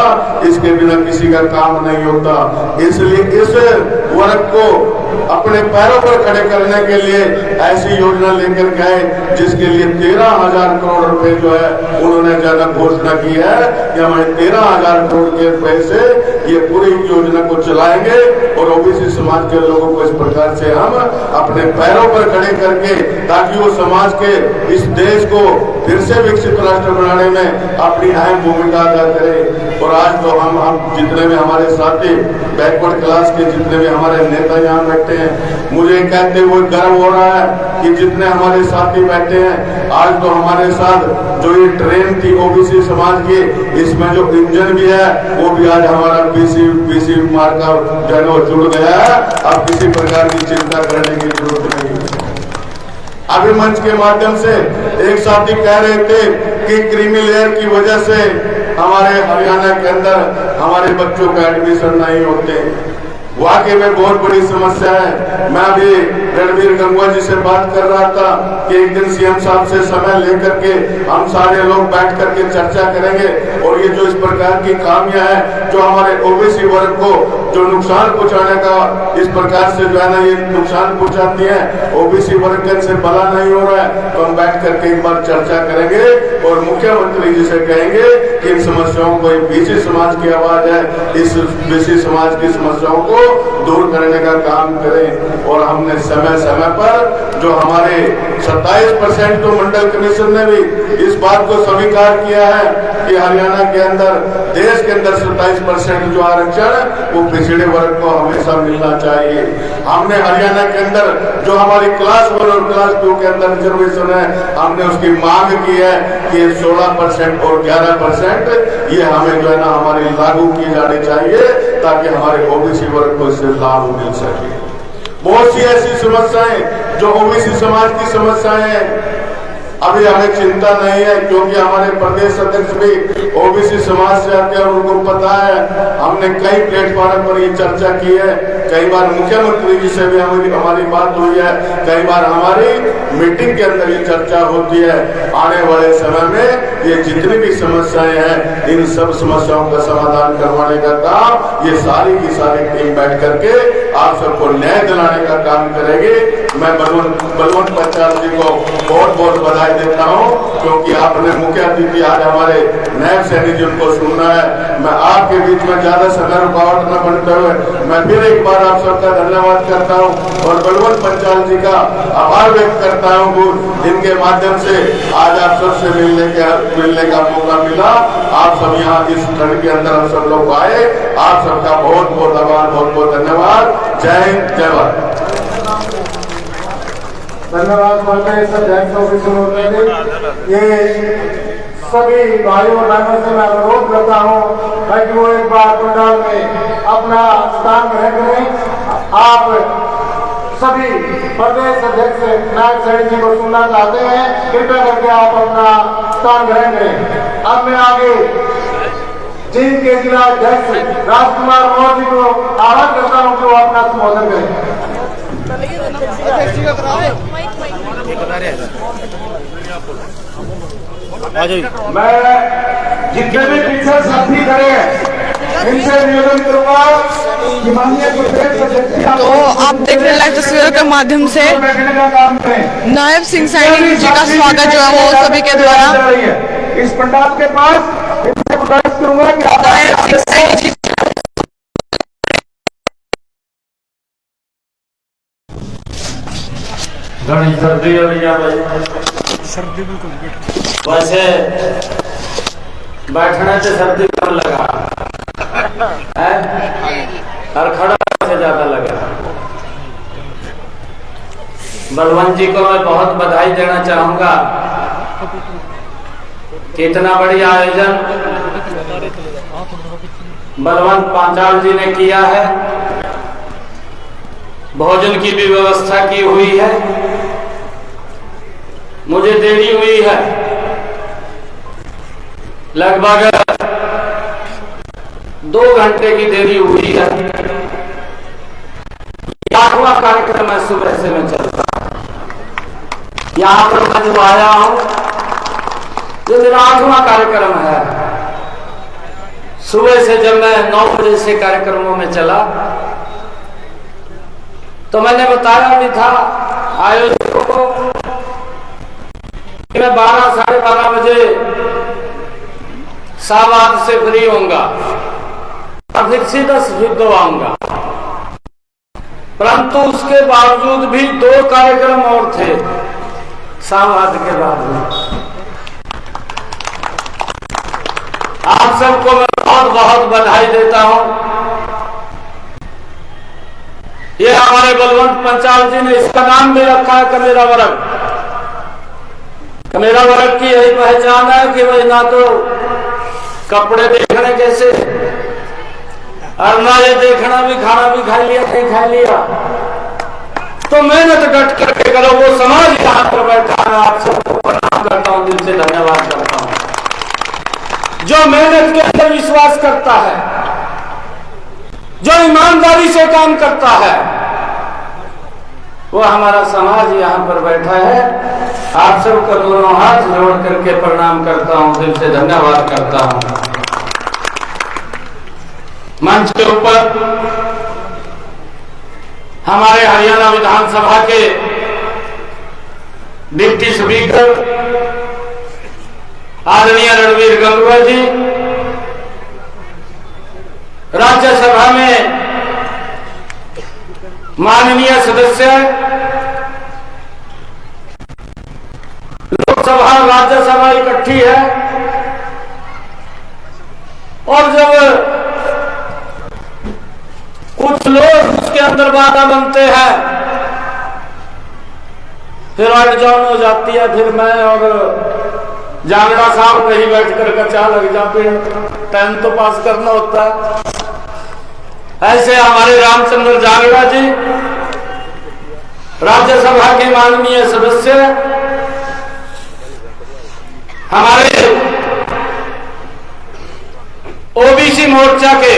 इसके बिना किसी का काम नहीं होता। इसलिए इस वर्ग को अपने पैरों पर खड़े करने के लिए ऐसी योजना लेकर गए जिसके लिए 13,000 करोड़ रुपए जो है उन्होंने ज्यादा घोषणा की है कि हमारे 13,000 करोड़ के रुपए से ये पूरी योजना को चलाएंगे और ओबीसी समाज के लोगों को इस प्रकार से हम अपने पैरों पर खड़े करके ताकि वो समाज के इस देश को फिर से विकसित राष्ट्र बनाने में अपनी अहम भूमिका अदा करें। और आज तो हम जितने भी हमारे साथी बैकवर्ड क्लास के जितने भी हमारे नेता यहाँ बैठे हैं, मुझे कहते हुए गर्व हो रहा है कि जितने हमारे साथी बैठे हैं, आज तो हमारे साथ जो ये ट्रेन थी ओबीसी समाज की, इसमें जो इंजन भी है वो भी आज हमारा बीसी मार्ग का जो जुड़ गया है। अब किसी प्रकार की चिंता करने की जरूरत नहीं। अभी मंच के माध्यम से एक साथी कह रहे थे कि क्रीमी लेयर की वजह से हमारे हरियाणा के अंदर हमारे बच्चों का एडमिशन नहीं होते। वाकई में बहुत बड़ी समस्या है। मैं अभी रणवीर गंगवा जी से बात कर रहा था कि एक दिन सीएम साहब से समय लेकर के हम सारे लोग बैठ करके चर्चा करेंगे और ये जो इस प्रकार की खामियां हैं जो हमारे ओबीसी वर्ग को जो नुकसान पहुंचाने का इस प्रकार से जो है ना ये नुकसान पहुंचाती है, ओबीसी वर्ग के से भला नहीं हो रहा है, तो हम बैठ करके एक बार चर्चा करेंगे और मुख्यमंत्री जी से कहेंगे कि इन समस्याओं को बीसी समाज की आवाज है, इस बीसी समाज की समस्याओं को दूर करने का काम करें। और हमने समय समय पर जो हमारे 27% तो मंडल कमीशन ने भी इस बात को स्वीकार किया है कि हरियाणा के अंदर देश के अंदर 27% जो आरक्षण वो पिछड़े वर्ग को हमेशा मिलना चाहिए। हमने हरियाणा के अंदर जो हमारी क्लास 1 और क्लास 2 के अंदर रिजर्वेशन है, हमने उसकी मांग की है कि 16% और 11% ये हमें जो है ना हमारी लागू की जानी चाहिए ताकि हमारे ओबीसी वर्ग को इससे लाभ मिल सके। बहुत सी ऐसी समस्याएं जो ओबीसी समाज की समस्याएं हैं, अभी हमें चिंता नहीं है क्योंकि हमारे प्रदेश अध्यक्ष भी ओबीसी समाज से आते हैं और उनको पता है। हमने कई प्लेटफॉर्म पर ये चर्चा की है, कई बार मुख्यमंत्री जी से भी हमारी बात हुई है, कई बार हमारी मीटिंग के अंदर ये चर्चा होती है। आने वाले समय में ये जितनी भी समस्याएं हैं, इन सब समस्याओं का समाधान करवाने का काम ये सारी की सारी टीम बैठ करके आप सबको न्याय दिलाने का काम करेगी। मैं बलवंत पंचाल जी को बहुत बहुत बधाई देता हूं क्योंकि आपने मुख्य अतिथि आज हमारे नायब सैनी जी को सुनना है। मैं आपके बीच में ज्यादा समय रुकावट न बनते हुए मैं फिर एक बार आप सबका धन्यवाद करता हूं और बलवंत पंचाल जी का आभार व्यक्त करता हूं जिनके माध्यम से आज आप सबसे मिलने का मौका मिला। आप सब यहाँ इस ठंड के अंदर हम सब लोग आए, आप सबका बहुत बहुत आभार, बहुत बहुत धन्यवाद। जय हिंद, जय भारत। धन्यवाद ये सभी भाइयों और बहनों से मैं अनुरोध करता हूँ कि वो एक बार पंडाल में अपना स्थान ग्रहण करें। आप सभी प्रदेश अध्यक्ष नायब सैनी जी को सुनना चाहते हैं, कृपया करके आप अपना स्थान ग्रहण करें। अब मैं आगे जींद के जिला अध्यक्ष राजकुमार मौर्य जी को आह्वान करता हूँ कि वो अपना संबोधन करें। मैं जितने भी पीछे साथी खड़े हैं इनसे निवेदन करूंगा कि माननीय तो आप देख रहे हैं लाइव तस्वीरों के माध्यम से नायब सिंह सैनी जी का स्वागत जो है वो सभी के द्वारा इस पंडाल के पास इनसे गुजारिश करूंगा कि नायब सिंह सैनी जी घनी सर्दी हो रही है, सर्दी बिल्कुल वैसे बैठने से सर्दी कम लगा है और खड़ा से ज्यादा लगा। बलवंत जी को मैं बहुत बधाई देना चाहूंगा कि इतना बढ़िया आयोजन बलवंत पंचाल जी ने किया है। भोजन की भी व्यवस्था की हुई है। मुझे देरी हुई है, लगभग 2 घंटे की देरी हुई है। 8वां कार्यक्रम है, सुबह से मैं चल रहा हूं यहाँ पर। मैं जो आया हूं ये मेरा 8वां कार्यक्रम है। सुबह से जब मैं 9 बजे से कार्यक्रमों में चला तो मैंने बताया भी था आयोजकों को कि मैं 12 साढ़े 12 बजे 7:15 से फ्री होऊंगा और फिर सीधा सिद्धो आऊंगा। परंतु उसके बावजूद भी 2 कार्यक्रम और थे 7:15 के बाद में। आप सबको मैं बहुत बहुत बधाई देता हूं। ये हमारे बलवंत पंचाल जी ने इसका नाम भी रखा है कमेरा वर्ग। कमेरा वर्ग की यही पहचान है कि भाई ना तो कपड़े देखने कैसे और ना ये देखना भी खाना भी खा लिया नहीं खा लिया, तो मेहनत डट करके करो। वो समाज यहाँ पर बैठा है, आप सबको प्रणाम करता हूँ, दिल से धन्यवाद करता हूँ। जो मेहनत के अंदर विश्वास करता है जो ईमानदारी से काम करता है, वो हमारा समाज यहां पर बैठा है। आप सबका दोनों हाथ जोड़ करके प्रणाम करता हूं, दिल से धन्यवाद करता हूं। मंच के ऊपर हमारे हरियाणा विधानसभा के डिप्टी स्पीकर आदरणीय रणवीर गंगवा जी, राज्यसभा में माननीय सदस्य, लोकसभा और राज्यसभा इकट्ठी है, और जब कुछ लोग उसके अंदर बाधा बनते हैं, फिर अड़जान हो जाती है। फिर मैं और जांगड़ा साहब कहीं बैठ कर कचा लग जाते हैं, टाइम तो पास करना होता है। ऐसे हमारे रामचंद्र जांगड़ा जी, राज्यसभा के माननीय सदस्य, हमारे ओबीसी मोर्चा के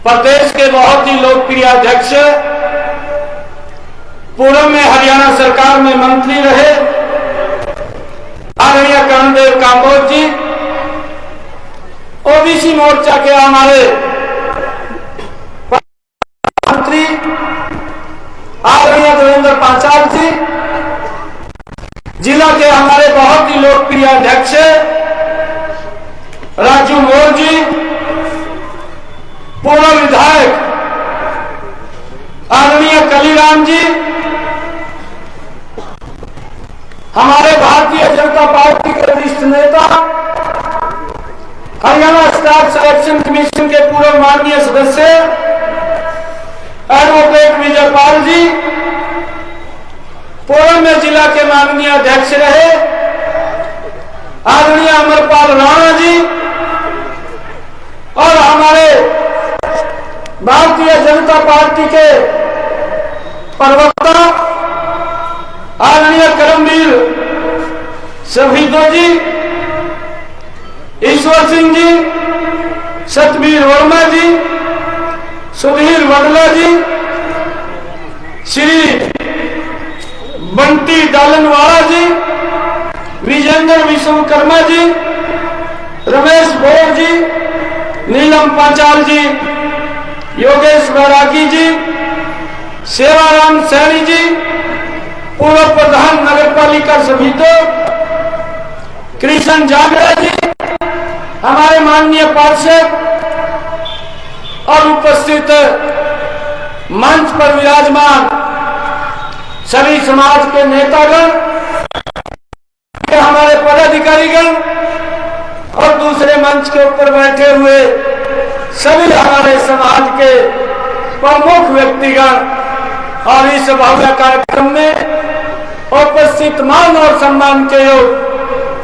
प्रदेश के बहुत ही लोकप्रिय अध्यक्ष, पूर्व में हरियाणा सरकार में मंत्री रहे आदरणीय कर्णदेव कांबोज जी, ओबीसी मोर्चा के हमारे मंत्री आदरणीय देवेंद्र पांचाल जी, जिला के हमारे बहुत ही लोकप्रिय अध्यक्ष राजू मोर जी, पूर्व विधायक आदरणीय कलीराम जी, हमारे भारतीय जनता पार्टी के वरिष्ठ नेता, हरियाणा स्टाफ सिलेक्शन कमीशन के पूर्व माननीय सदस्य एडवोकेट विजय पाल जी, पूर्व में जिला के माननीय अध्यक्ष रहे आदरणीय अमरपाल राणा जी, और हमारे भारतीय जनता पार्टी के प्रवक्ता आदरणीय करमवीर शहीदो जी, ईश्वर सिंह जी, सतबीर वर्मा जी, सुधीर वडला जी, श्री बंटी डालनवाला जी, विजेंद्र विश्वकर्मा जी, रमेश बोर जी, नीलम पांचाल जी, योगेश बैरागी जी, सेवाराम सैनी जी, पूर्व प्रधान नगर पालिका समिति कृष्ण जागड़ा जी, हमारे माननीय पार्षद और उपस्थित मंच पर विराजमान सभी समाज के नेतागण, हमारे पदाधिकारीगण और दूसरे मंच के ऊपर बैठे हुए सभी हमारे समाज के प्रमुख व्यक्तिगण, और इस भव्य कार्यक्रम में उपस्थित मान और सम्मान के योग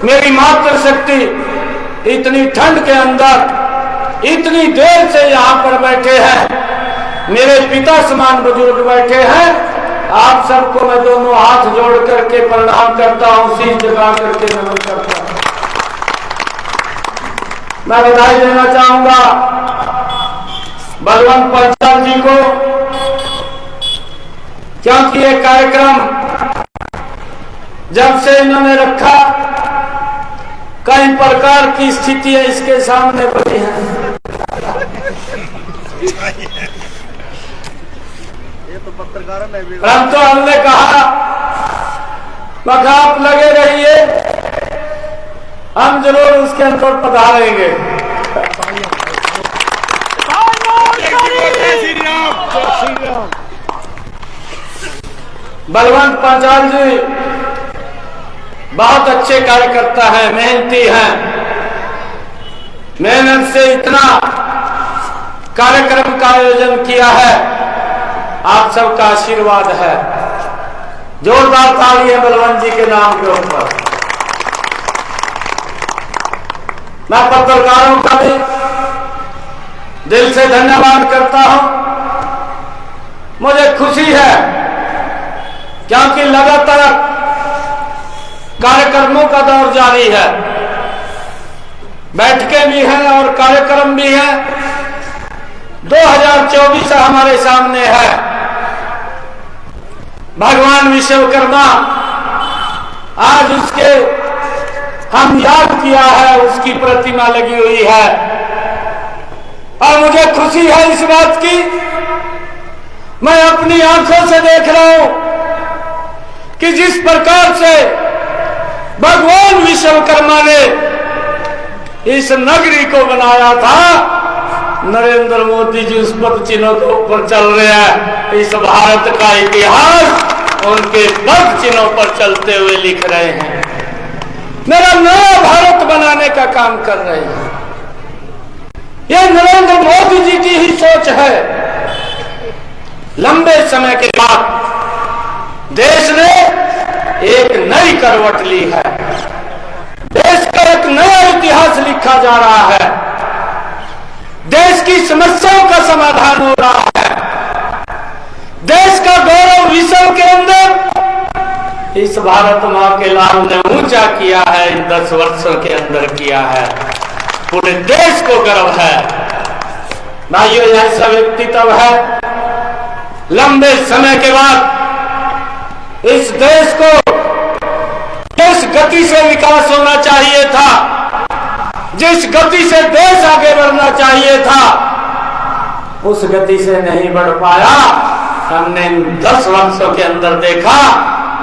मेरी मातृशक्ति इतनी ठंड के अंदर इतनी देर से यहाँ पर बैठे हैं, मेरे पिता समान बुजुर्ग बैठे हैं। आप सबको मैं दोनों हाथ जोड़ करके प्रणाम करता हूँ, शीश झुका करके नमन करता हूँ। मैं बधाई देना चाहूंगा बलवंत पंचाल जी को, क्योंकि ये कार्यक्रम जब से इन्होंने रखा, कई प्रकार की स्थितियां इसके सामने बनी हैं। परंतु हमने कहा आप लगे रहिए, हम जरूर उसके अंदर पधारेंगे। बलवंत पांचाल जी बहुत अच्छे कार्यकर्ता हैं, मेहनती हैं, मेहनत से इतना कार्यक्रम का आयोजन किया है, आप सबका आशीर्वाद है। जोरदार ताली है बलवंत जी के नाम के ऊपर। मैं पत्रकारों का भी दिल से धन्यवाद करता हूं। मुझे खुशी है क्योंकि लगातार कार्यक्रमों का दौर जारी है, बैठकें भी हैं और कार्यक्रम भी हैं। 2024 हमारे सामने है। भगवान विश्वकर्मा आज उसके हम याद किया है, उसकी प्रतिमा लगी हुई है। और मुझे खुशी है इस बात की, मैं अपनी आंखों से देख रहा हूं कि जिस प्रकार से भगवान विश्वकर्मा ने इस नगरी को बनाया था, नरेंद्र मोदी जी उस पद चिन्हों के ऊपर चल रहे हैं। इस भारत का इतिहास उनके पद चिन्हों पर चलते हुए लिख रहे हैं। मेरा नया भारत बनाने का काम कर रहे हैं। यह नरेंद्र मोदी जी की ही सोच है। लंबे समय के बाद देश ने एक नई करवट ली है। देश का एक नया इतिहास लिखा जा रहा है। देश की समस्याओं का समाधान हो रहा है। देश का गौरव विश्व के अंदर इस भारत मां के लाल ने ऊंचा किया है। इन 10 वर्षों के अंदर किया है। पूरे देश को गर्व है। भाइयों, ऐसा व्यक्ति तब है लंबे समय के बाद इस देश को जिस गति से विकास होना चाहिए था, जिस गति से देश आगे बढ़ना चाहिए था, उस गति से नहीं बढ़ पाया। हमने 10 वर्षों के अंदर देखा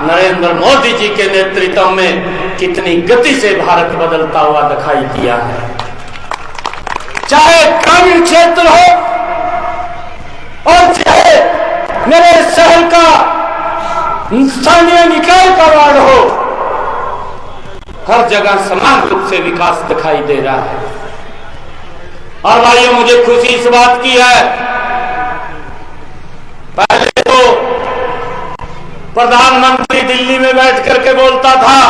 नरेंद्र मोदी जी के नेतृत्व में कितनी गति से भारत बदलता हुआ दिखाई दिया है। चाहे ग्रामीण क्षेत्र हो और चाहे मेरे शहर का स्थानीय निकाय का वार्ड हो, हर जगह समान रूप से विकास दिखाई दे रहा है। और भाइयों, मुझे खुशी इस बात की है, पहले तो प्रधानमंत्री दिल्ली में बैठ करके बोलता था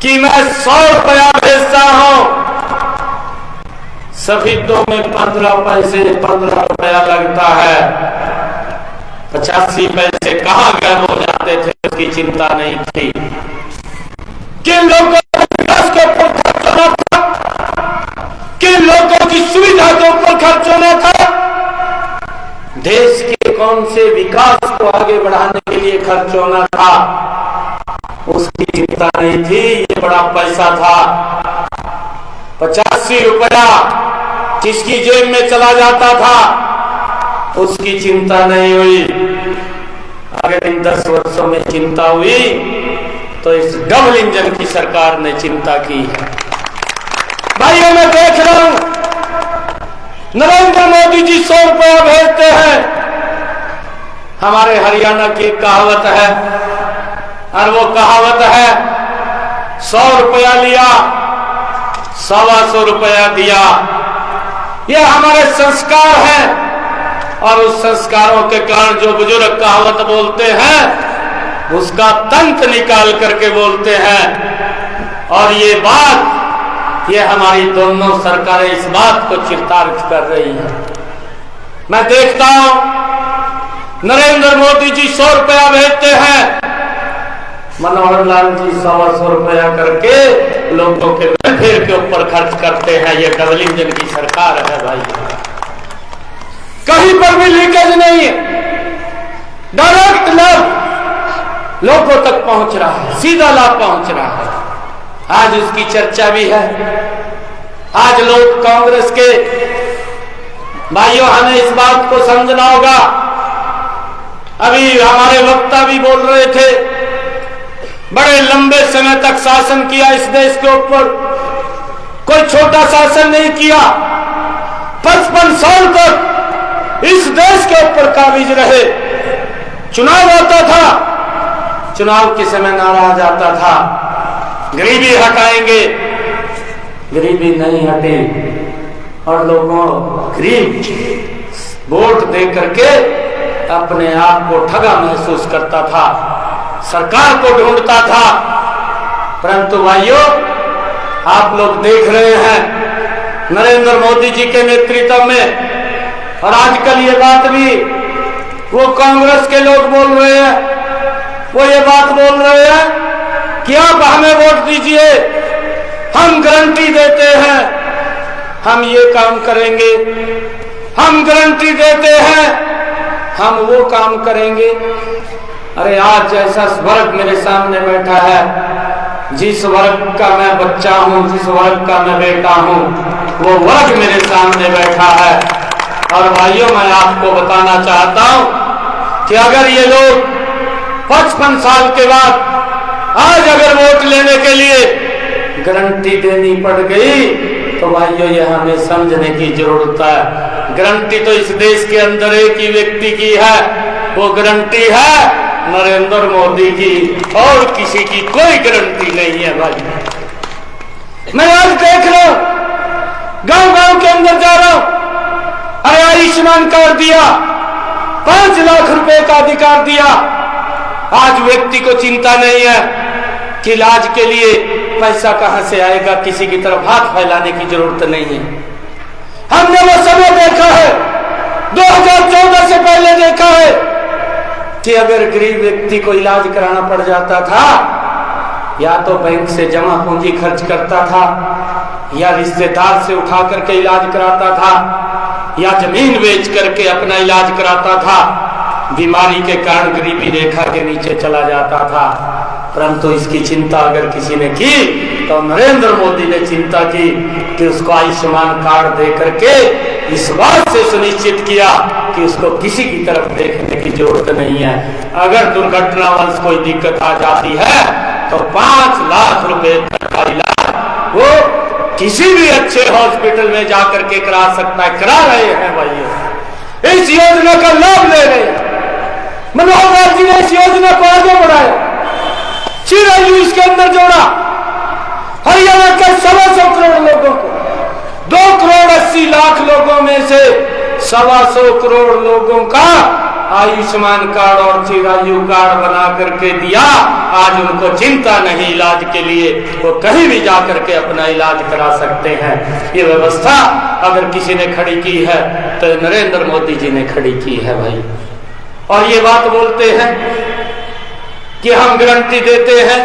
कि मैं 100 रुपया भेजता हूं, सफेदों में 15 पैसे 15 रुपया लगता है, 85 पैसे कहां गायब हो जाते थे उसकी चिंता नहीं थी। किन लोगों के विकास के ऊपर खर्च होना था, किन लोगों की सुविधा के ऊपर खर्च होना था, देश के कौन से विकास को आगे बढ़ाने के लिए खर्च होना था, उसकी चिंता नहीं थी। ये बड़ा पैसा था, 85 रुपया जिसकी जेब में चला जाता था, उसकी चिंता नहीं हुई। अगर इन 10 वर्षों में चिंता हुई तो इस डबल इंजन की सरकार ने चिंता की है। भाइयों, मैं देख रहा हूं नरेंद्र मोदी जी 100 रुपया भेजते हैं। हमारे हरियाणा की एक कहावत है, और वो कहावत है 100 रुपया लिया 125 रुपया दिया। ये हमारे संस्कार हैं, और उस संस्कारों के कारण जो बुजुर्ग कहावत बोलते हैं उसका तंत्र निकाल करके बोलते हैं। और ये बात, ये हमारी दोनों सरकारें इस बात को चितार्थ कर रही हैं। मैं देखता हूं नरेंद्र मोदी जी 100 रुपया भेजते हैं, मनोहर लाल जी 125 रुपया करके लोगों के वेलफेयर के ऊपर खर्च करते हैं। ये डबल इंजन की सरकार है भाई। कहीं पर भी लीकेज नहीं है, डायरेक्ट लाभ लोगों तक पहुंच रहा है, सीधा लाभ पहुंच रहा है। आज उसकी चर्चा भी है। आज लोग कांग्रेस के भाइयों, हमें इस बात को समझना होगा। अभी हमारे वक्ता भी बोल रहे थे, बड़े लंबे समय तक शासन किया इस देश के ऊपर, कोई छोटा शासन नहीं किया। 55 साल तक इस देश के ऊपर काबिज रहे। चुनाव आता था, चुनाव के समय नारा आ जाता था, गरीबी हटाएंगे, गरीबी नहीं हटी, और लोगों गरीब वोट दे करके अपने आप को ठगा महसूस करता था, सरकार को ढूंढता था। परंतु भाइयों, आप लोग देख रहे हैं नरेंद्र मोदी जी के नेतृत्व में, और आजकल ये बात भी वो कांग्रेस के लोग बोल रहे हैं, वो ये बात बोल रहे हैं कि आप हमें वोट दीजिए, हम गारंटी देते हैं हम ये काम करेंगे, हम गारंटी देते हैं, हम वो काम करेंगे। अरे आज ऐसा वर्ग मेरे सामने बैठा है, जिस वर्ग का मैं बच्चा हूं, जिस वर्ग का मैं बेटा हूं, वो वर्ग मेरे सामने बैठा है। और भाइयों, मैं आपको बताना चाहता हूं कि अगर ये लोग 55 साल के बाद आज अगर वोट लेने के लिए गारंटी देनी पड़ गई, तो भाइयों ये हमें समझने की जरूरत है। गारंटी तो इस देश के अंदर एक ही व्यक्ति की है, वो गारंटी है नरेंद्र मोदी की, और किसी की कोई गारंटी नहीं है भाई। मैं आज देख रहा हूं, गांव गांव के अंदर जा रहा हूं, अरे आयुष्मान कार्ड दिया, 5 लाख रुपए का अधिकार दिया। आज व्यक्ति को चिंता नहीं है कि इलाज के लिए पैसा कहां से आएगा, किसी की तरफ हाथ फैलाने की जरूरत नहीं है। हमने वो समय देखा है, 2014 से पहले देखा है कि अगर गरीब व्यक्ति को इलाज कराना पड़ जाता था, या तो बैंक से जमा पूंजी खर्च करता था, या रिश्तेदार से उठा करके इलाज कराता था, या जमीन बेच करके अपना इलाज कराता था। बीमारी के कारण गरीबी रेखा के नीचे चला जाता था। परंतु इसकी चिंता अगर किसी ने की, तो नरेंद्र मोदी ने चिंता की कि उसको आयुष्मान कार्ड दे करके इस बात से सुनिश्चित किया कि उसको किसी की तरफ देखने की जरूरत नहीं है। अगर दुर्घटनावश कोई दिक्कत आ जाती है, तो 5 लाख रुपए तक का इलाज वो किसी भी अच्छे हॉस्पिटल में जाकर के करा सकता है। करा रहे हैं भाइयों, इस योजना का लाभ ले रहे हैं। मनोहर लाल जी ने इस योजना को आगे बढ़ाया, चिरायु इसके अंदर जोड़ा। हरियाणा के 125 करोड़ लोगों को, 2 करोड़ 80 लाख लोगों में से 125 करोड़ लोगों का आयुष्मान कार्ड और चिरायु कार्ड बना करके दिया। आज उनको चिंता नहीं इलाज के लिए, वो कहीं भी जाकर के अपना इलाज करा सकते हैं। ये व्यवस्था अगर किसी ने खड़ी की है, तो नरेंद्र मोदी जी ने खड़ी की है भाई। और ये बात बोलते हैं कि हम गारंटी देते हैं।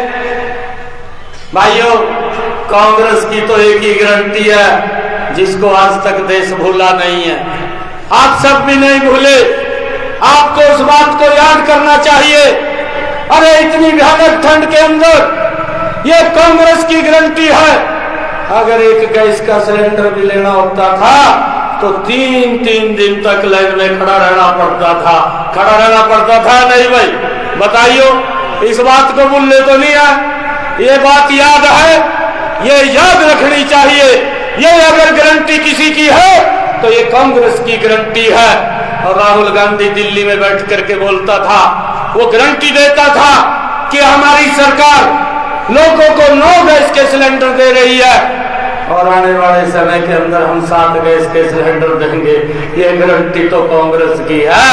भाइयों, कांग्रेस की तो एक ही गारंटी है, जिसको आज तक देश भूला नहीं है। आप सब भी नहीं भूले, आपको उस बात को याद करना चाहिए। अरे इतनी भयानक ठंड के अंदर ये कांग्रेस की गारंटी है। अगर एक गैस का सिलेंडर भी लेना होता था, तो 3-3 दिन तक लाइन में खड़ा रहना पड़ता था। खड़ा रहना पड़ता था नहीं भाई, बताइयो, इस बात को भूलने तो नहीं है। ये बात याद है, ये याद रखनी चाहिए। ये अगर गारंटी किसी की है, तो ये कांग्रेस की गारंटी है। और राहुल गांधी दिल्ली में बैठ करके बोलता था, वो गारंटी देता था कि हमारी सरकार लोगों को 9 गैस के सिलेंडर दे रही है, और आने वाले समय के अंदर हम 7 गैस के सिलेंडर देंगे। ये गारंटी तो कांग्रेस की है।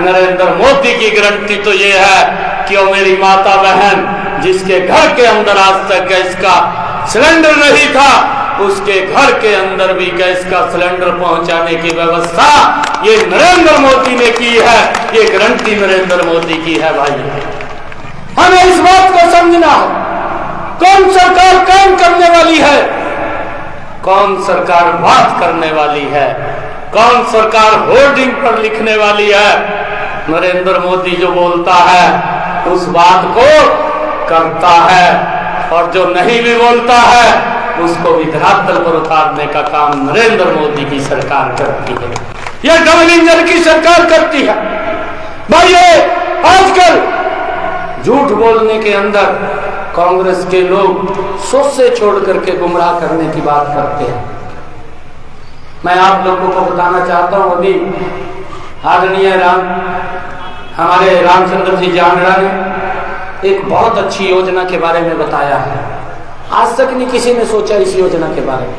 नरेंद्र मोदी की गारंटी तो ये है कि वो मेरी माता बहन जिसके घर के अंदर आज तक गैस का सिलेंडर नहीं था, उसके घर के अंदर भी गैस का सिलेंडर पहुंचाने की व्यवस्था ये नरेंद्र मोदी ने की है। ये गारंटी नरेंद्र मोदी की है भाई। हमें इस बात को समझना है, कौन सरकार काम करने वाली है, कौन सरकार बात करने वाली है, कौन सरकार होर्डिंग पर लिखने वाली है। नरेंद्र मोदी जो बोलता है उस बात को करता है, और जो नहीं भी बोलता है उसको भी धरातल पर उतारने का काम नरेंद्र मोदी की सरकार करती है। यह डबल इंजन की सरकार करती है भाई। आजकल झूठ बोलने के अंदर कांग्रेस के लोग सोच से छोड़ करके गुमराह करने की बात करते हैं। मैं आप लोगों को बताना चाहता हूं, अभी आदरणीय हमारे रामचंद्र जी जांगड़ा ने एक बहुत अच्छी योजना के बारे में बताया है। आज तक नहीं किसी ने सोचा इस योजना के बारे में।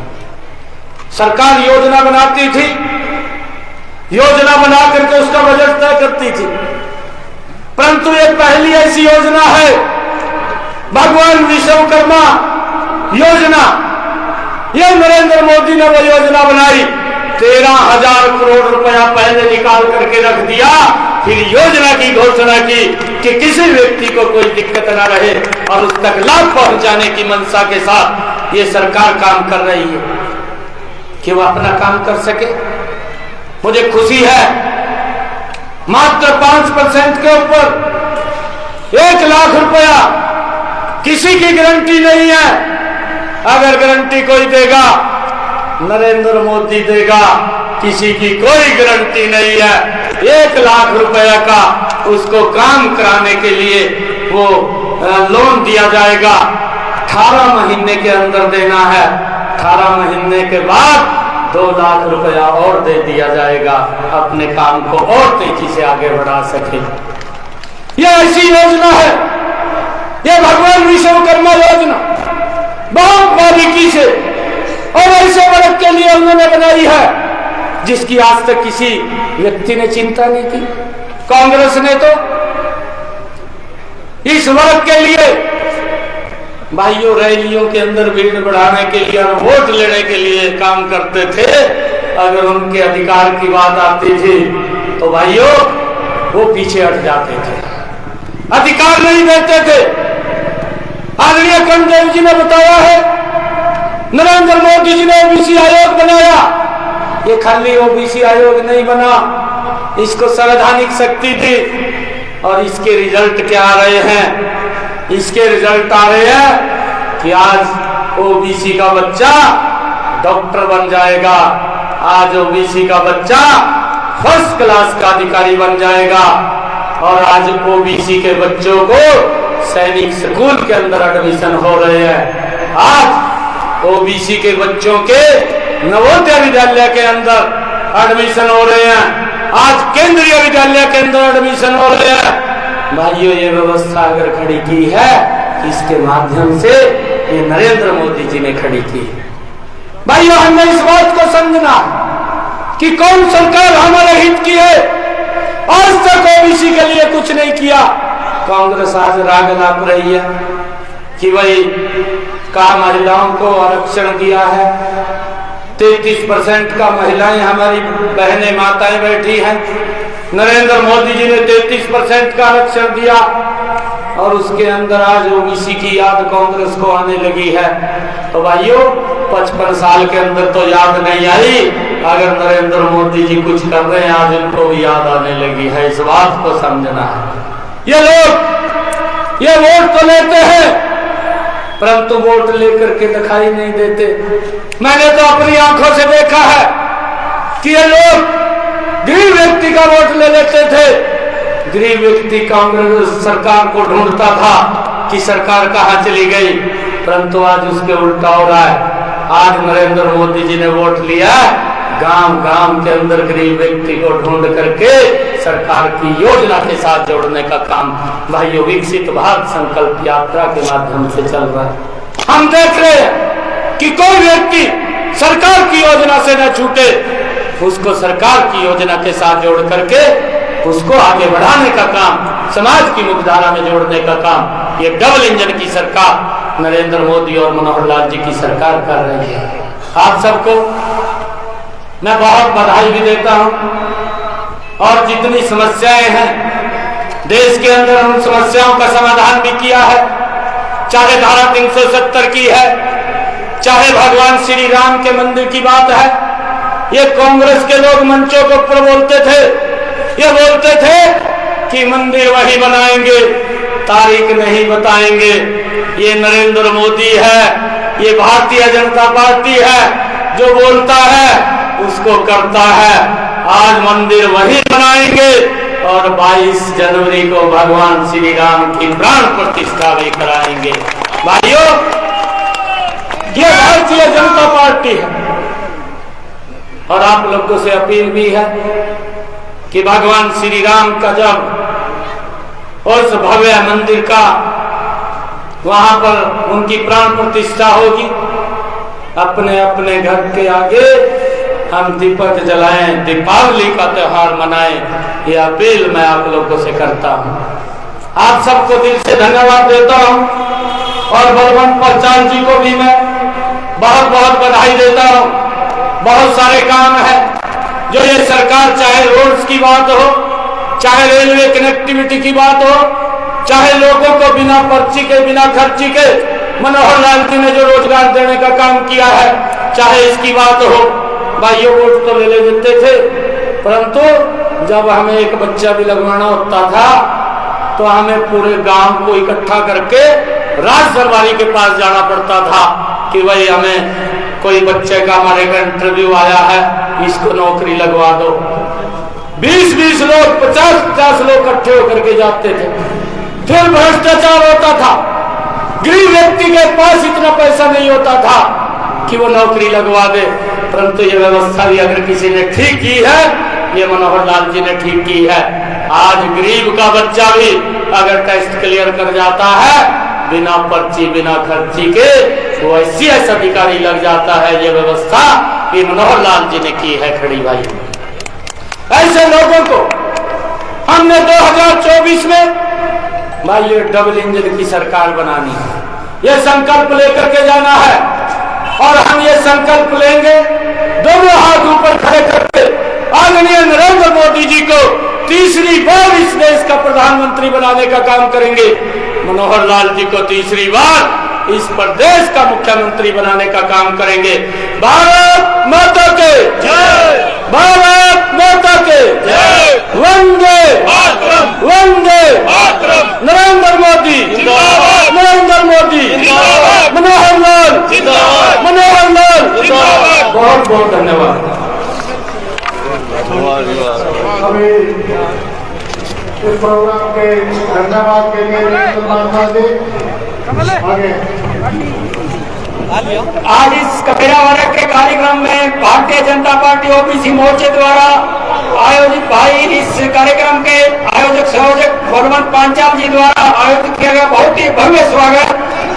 सरकार योजना बनाती थी, योजना बना करके उसका बजट तय करती थी, परंतु ये पहली ऐसी योजना है, भगवान विश्वकर्मा योजना। ये नरेंद्र मोदी ने वो योजना बनाई, 13,000 करोड़ रुपया पहले निकाल करके रख दिया, फिर योजना की घोषणा की कि किसी व्यक्ति को कोई दिक्कत ना रहे, और उस तक लाभ पहुंचाने की मंशा के साथ ये सरकार काम कर रही है। कि वो अपना काम कर सके। मुझे खुशी है मात्र 5% के ऊपर 1 लाख रुपया किसी की गारंटी नहीं है। अगर गारंटी कोई देगा नरेंद्र मोदी देगा, किसी की कोई गारंटी नहीं है। 1 लाख रुपया का उसको काम कराने के लिए वो लोन दिया जाएगा। 18 महीने के अंदर देना है, 18 महीने के बाद 2 लाख रुपया और दे दिया जाएगा, अपने काम को और तेजी से आगे बढ़ा सके। यह ऐसी योजना है, यह भगवान विश्वकर्मा योजना बहुत बारीकी से और ऐसे वर्ग के लिए उन्होंने बनाई है जिसकी आज तक किसी व्यक्ति ने चिंता नहीं की। कांग्रेस ने तो इस वर्ग के लिए भाइयों रैलियों के अंदर भीड़ बढ़ाने के लिए और वोट लेने के लिए काम करते थे। अगर उनके अधिकार की बात आती थी तो भाइयों वो पीछे हट जाते थे, अधिकार नहीं देते थे। आदरणीय कर्णदेव जी ने बताया है, नरेंद्र मोदी जी ने ओबीसी आयोग बनाया। ये खाली ओबीसी आयोग नहीं बना, इसको संवैधानिक शक्ति थी। और इसके रिजल्ट क्या आ रहे हैं? इसके रिजल्ट आ रहे हैं कि आज ओबीसी का बच्चा डॉक्टर बन जाएगा, आज ओबीसी का बच्चा फर्स्ट क्लास का अधिकारी बन जाएगा, और आज ओबीसी के बच्चों को सैनिक स्कूल के अंदर एडमिशन हो रहे हैं। आज ओबीसी के बच्चों के नवोदय विद्यालय के अंदर एडमिशन हो रहे हैं, आज केंद्रीय विद्यालय के अंदर एडमिशन हो रहे हैं। भाइयों ये व्यवस्था अगर खड़ी की है, इसके माध्यम से ये नरेंद्र मोदी जी ने खड़ी की। भाइयों हमें इस बात को समझना कि कौन सरकार हमारे हित की है। आज तक ओबीसी के लिए कुछ नहीं किया। कांग्रेस आज राग लाप रही है कि भाई कहा महिलाओं को आरक्षण दिया है, 33% का महिलाएं हमारी बहनें माताएं बैठी हैं। नरेंद्र मोदी जी ने 33% का आरक्षण दिया और उसके अंदर आज ओबीसी की याद कांग्रेस को आने लगी है। तो भाइयों 55 साल के अंदर तो याद नहीं आई, अगर नरेंद्र मोदी जी कुछ कर रहे हैं आज उनको भी याद आने लगी है। इस बात को समझना है। ये लोग ये वोट तो लेते हैं परंतु वोट लेकर के दिखाई नहीं देते। मैंने तो अपनी आंखों से देखा है कि ये लोग गरीब व्यक्ति का वोट ले लेते थे। गरीब व्यक्ति कांग्रेस सरकार को ढूंढता था कि सरकार कहां चली गई, परंतु आज उसके उल्टा हो रहा है। आज नरेंद्र मोदी जी ने वोट लिया, गांव गांव के अंदर गरीब व्यक्ति को ढूंढ करके सरकार की योजना के साथ जोड़ने का काम भाइयों विकसित भारत संकल्प यात्रा के माध्यम से चल रहा है। हम देख रहे हैं कि कोई व्यक्ति सरकार की योजना से न छूटे, उसको सरकार की योजना के साथ जोड़ करके उसको आगे बढ़ाने का काम, समाज की मुख्यधारा में जोड़ने का काम ये डबल इंजन की सरकार नरेंद्र मोदी और मनोहर लाल जी की सरकार कर रही है। आप सबको मैं बहुत बधाई भी देता हूं। और जितनी समस्याएं हैं देश के अंदर उन समस्याओं का समाधान भी किया है, चाहे धारा 370 की है, चाहे भगवान श्री राम के मंदिर की बात है। ये कांग्रेस के लोग मंचों के ऊपर बोलते थे, ये बोलते थे कि मंदिर वही बनाएंगे, तारीख नहीं बताएंगे। ये नरेंद्र मोदी है, ये भारतीय जनता पार्टी है, जो बोलता है उसको करता है। आज मंदिर वही बनाएंगे और 22 जनवरी को भगवान श्री राम की प्राण प्रतिष्ठा भी कराएंगे। भाइयों ये भारतीय जनता पार्टी है और आप लोगों से अपील भी है कि भगवान श्री राम का जब उस भव्य मंदिर का वहां पर उनकी प्राण प्रतिष्ठा होगी, अपने अपने घर के आगे हम दीपक जलाएं, दीपावली का त्योहार मनाएं। ये अपील मैं आप लोगों से करता हूं। आप सबको दिल से धन्यवाद देता हूं और बलवंत प्रचार जी को भी मैं बहुत बहुत बधाई देता हूं। बहुत सारे काम है जो ये सरकार, चाहे रोड्स की बात हो, चाहे रेलवे कनेक्टिविटी की बात हो, चाहे लोगों को बिना पर्ची के बिना खर्ची के मनोहर लाल जी ने जो रोजगार देने का काम किया है, चाहे इसकी बात हो, भाइयों वोट तो ले देते थे, परंतु जब हमें एक बच्चा भी लगवाना होता था तो हमें पूरे गांव को इकट्ठा करके राज दरबारी के पास जाना पड़ता था कि भाई हमें कोई बच्चे का हमारे का इंटरव्यू आया है, इसको नौकरी लगवा दो। 20-20 लोग 50-50 लोग इकट्ठे होकर के जाते थे। फिर भ्रष्टाचार होता था, गरीब व्यक्ति के पास इतना पैसा नहीं होता था कि वो नौकरी लगवा दे। परंतु ये व्यवस्था भी अगर किसी ने ठीक की है, ये मनोहर लाल जी ने ठीक की है। आज गरीब का बच्चा भी अगर टेस्ट क्लियर कर जाता है बिना पर्ची बिना खर्ची के, तो ICS अधिकारी लग जाता है। ये व्यवस्था ये मनोहर लाल जी ने की है खड़ी भाई। ऐसे लोगों को हमने 2024 में भाई ये डबल इंजन की सरकार बनानी है, ये संकल्प लेकर के जाना है। और हम ये संकल्प लेंगे दोनों हाथ ऊपर खड़े करके आदरणीय नरेंद्र मोदी जी को तीसरी बार इस देश का प्रधानमंत्री बनाने का काम करेंगे। मनोहर लाल जी को तीसरी बार इस प्रदेश का मुख्यमंत्री बनाने का काम करेंगे। भारत माता के जय, भारत माता के जय, वंदे वंदे नरेंद्र मोदी जिंदाबाद, नरेंद्र मोदी जिंदाबाद, मनोहर लाल जिंदाबाद, मनोहर लाल जिंदाबाद। बहुत बहुत धन्यवाद। अभी इस प्रोग्राम के धन्यवाद के लिए आगे आज इस कमेरा वर्ग के कार्यक्रम में भारतीय जनता पार्टी OBC मोर्चे द्वारा आयोजित भाई इस कार्यक्रम के आयोजक संयोजक बलवंत पांचाल जी द्वारा आयोजित किया गया बहुत ही भव्य स्वागत।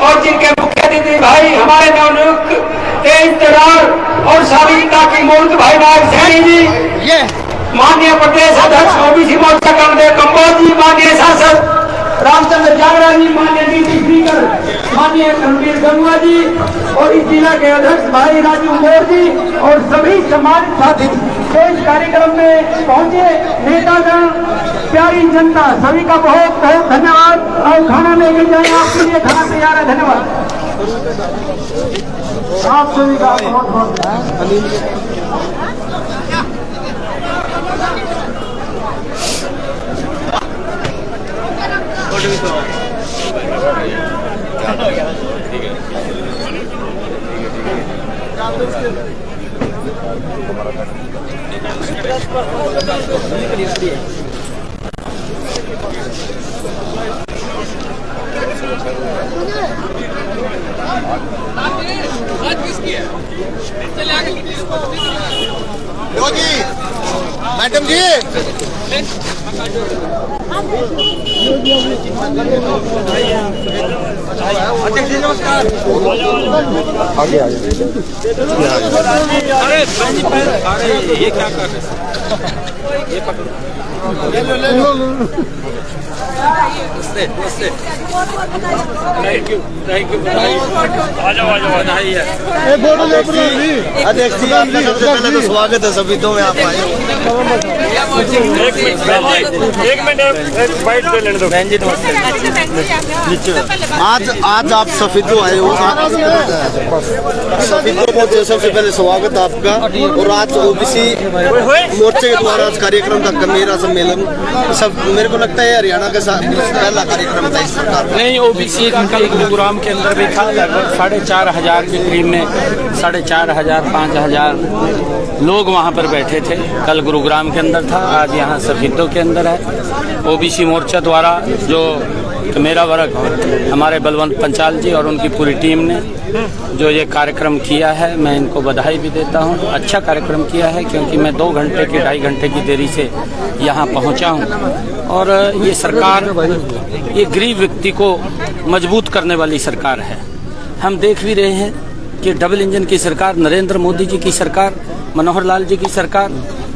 और जिनके मुख्य अतिथि भाई हमारे नवनियुक्त तेज तरार और सावित्रा की मूर्त भाई नायक सैनी जी, माननीय प्रदेश अध्यक्ष OBC मोर्चा कमदेव कंबोज जी, माननीय सांसद रामचंद्र जागरा जी, माननीय DP स्पीकर माननीय रणबीर गंगवा जी और इस जिला के अध्यक्ष भाई राजू मोर जी और सभी सम्मानित साथी जो इस कार्यक्रम में पहुंचे, नेतागण, प्यारी जनता, सभी का बहुत बहुत धन्यवाद। और खाना लेके जाए, आपके लिए खाना तैयार है। धन्यवाद आप सभी का बहुत बहुत मैडम जी नमस्कार। आगे आगे अरे ये क्या कर रहे हैं, ये पकड़ो, थैंक यू आ जाओ बधाई है। अध्यक्ष जी आपका सबसे पहले तो स्वागत है सभी तो में आप आए। एक मिनट बाइट ले लेने दो। बहन जी नमस्ते। आज आप सफीदो आए हो, सफीदो पहुंचे, सबसे पहले स्वागत आपका। और आज OBC मोर्चे के द्वारा आज कार्यक्रम था कमेरा सम्मेलन, सब मेरे को लगता है हरियाणा के साथ पहला कार्यक्रम था इस सरकार में। नहीं, OBC कल गुरुग्राम के अंदर भी था, लगभग 4,500 के करीब में 4,500 5,000 लोग वहाँ पर बैठे थे। कल गुरुग्राम के अंदर था, आज यहाँ सफीदों के अंदर है। OBC मोर्चा द्वारा जो मेरा वर्ग हमारे बलवंत पंचाल जी और उनकी पूरी टीम ने जो ये कार्यक्रम किया है, मैं इनको बधाई भी देता हूँ। अच्छा कार्यक्रम किया है, क्योंकि मैं 2 घंटे की 2.5 घंटे की देरी से यहाँ पहुँचा हूँ। और ये सरकार ये गरीब व्यक्ति को मजबूत करने वाली सरकार है। हम देख भी रहे हैं कि डबल इंजन की सरकार, नरेंद्र मोदी जी की सरकार, मनोहर लाल जी की सरकार,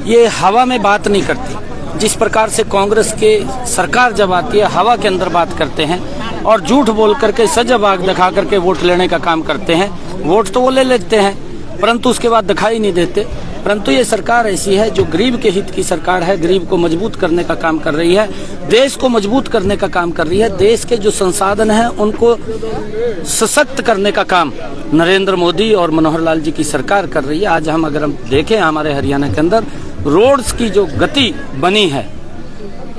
ये हवा में बात नहीं करती। जिस प्रकार से कांग्रेस के सरकार जब आती है हवा के अंदर बात करते हैं और झूठ बोल करके सजा बाग दिखा करके वोट लेने का काम करते हैं। वोट तो वो ले लेते हैं, परंतु उसके बाद दिखाई नहीं देते। परंतु ये सरकार ऐसी है जो गरीब के हित की सरकार है, गरीब को मजबूत करने का काम कर रही है, देश को मजबूत करने का काम कर रही है, देश के जो संसाधन हैं उनको सशक्त करने का काम नरेंद्र मोदी और मनोहर लाल जी की सरकार कर रही है। आज अगर हम देखें हमारे हरियाणा के अंदर रोड्स की जो गति बनी है,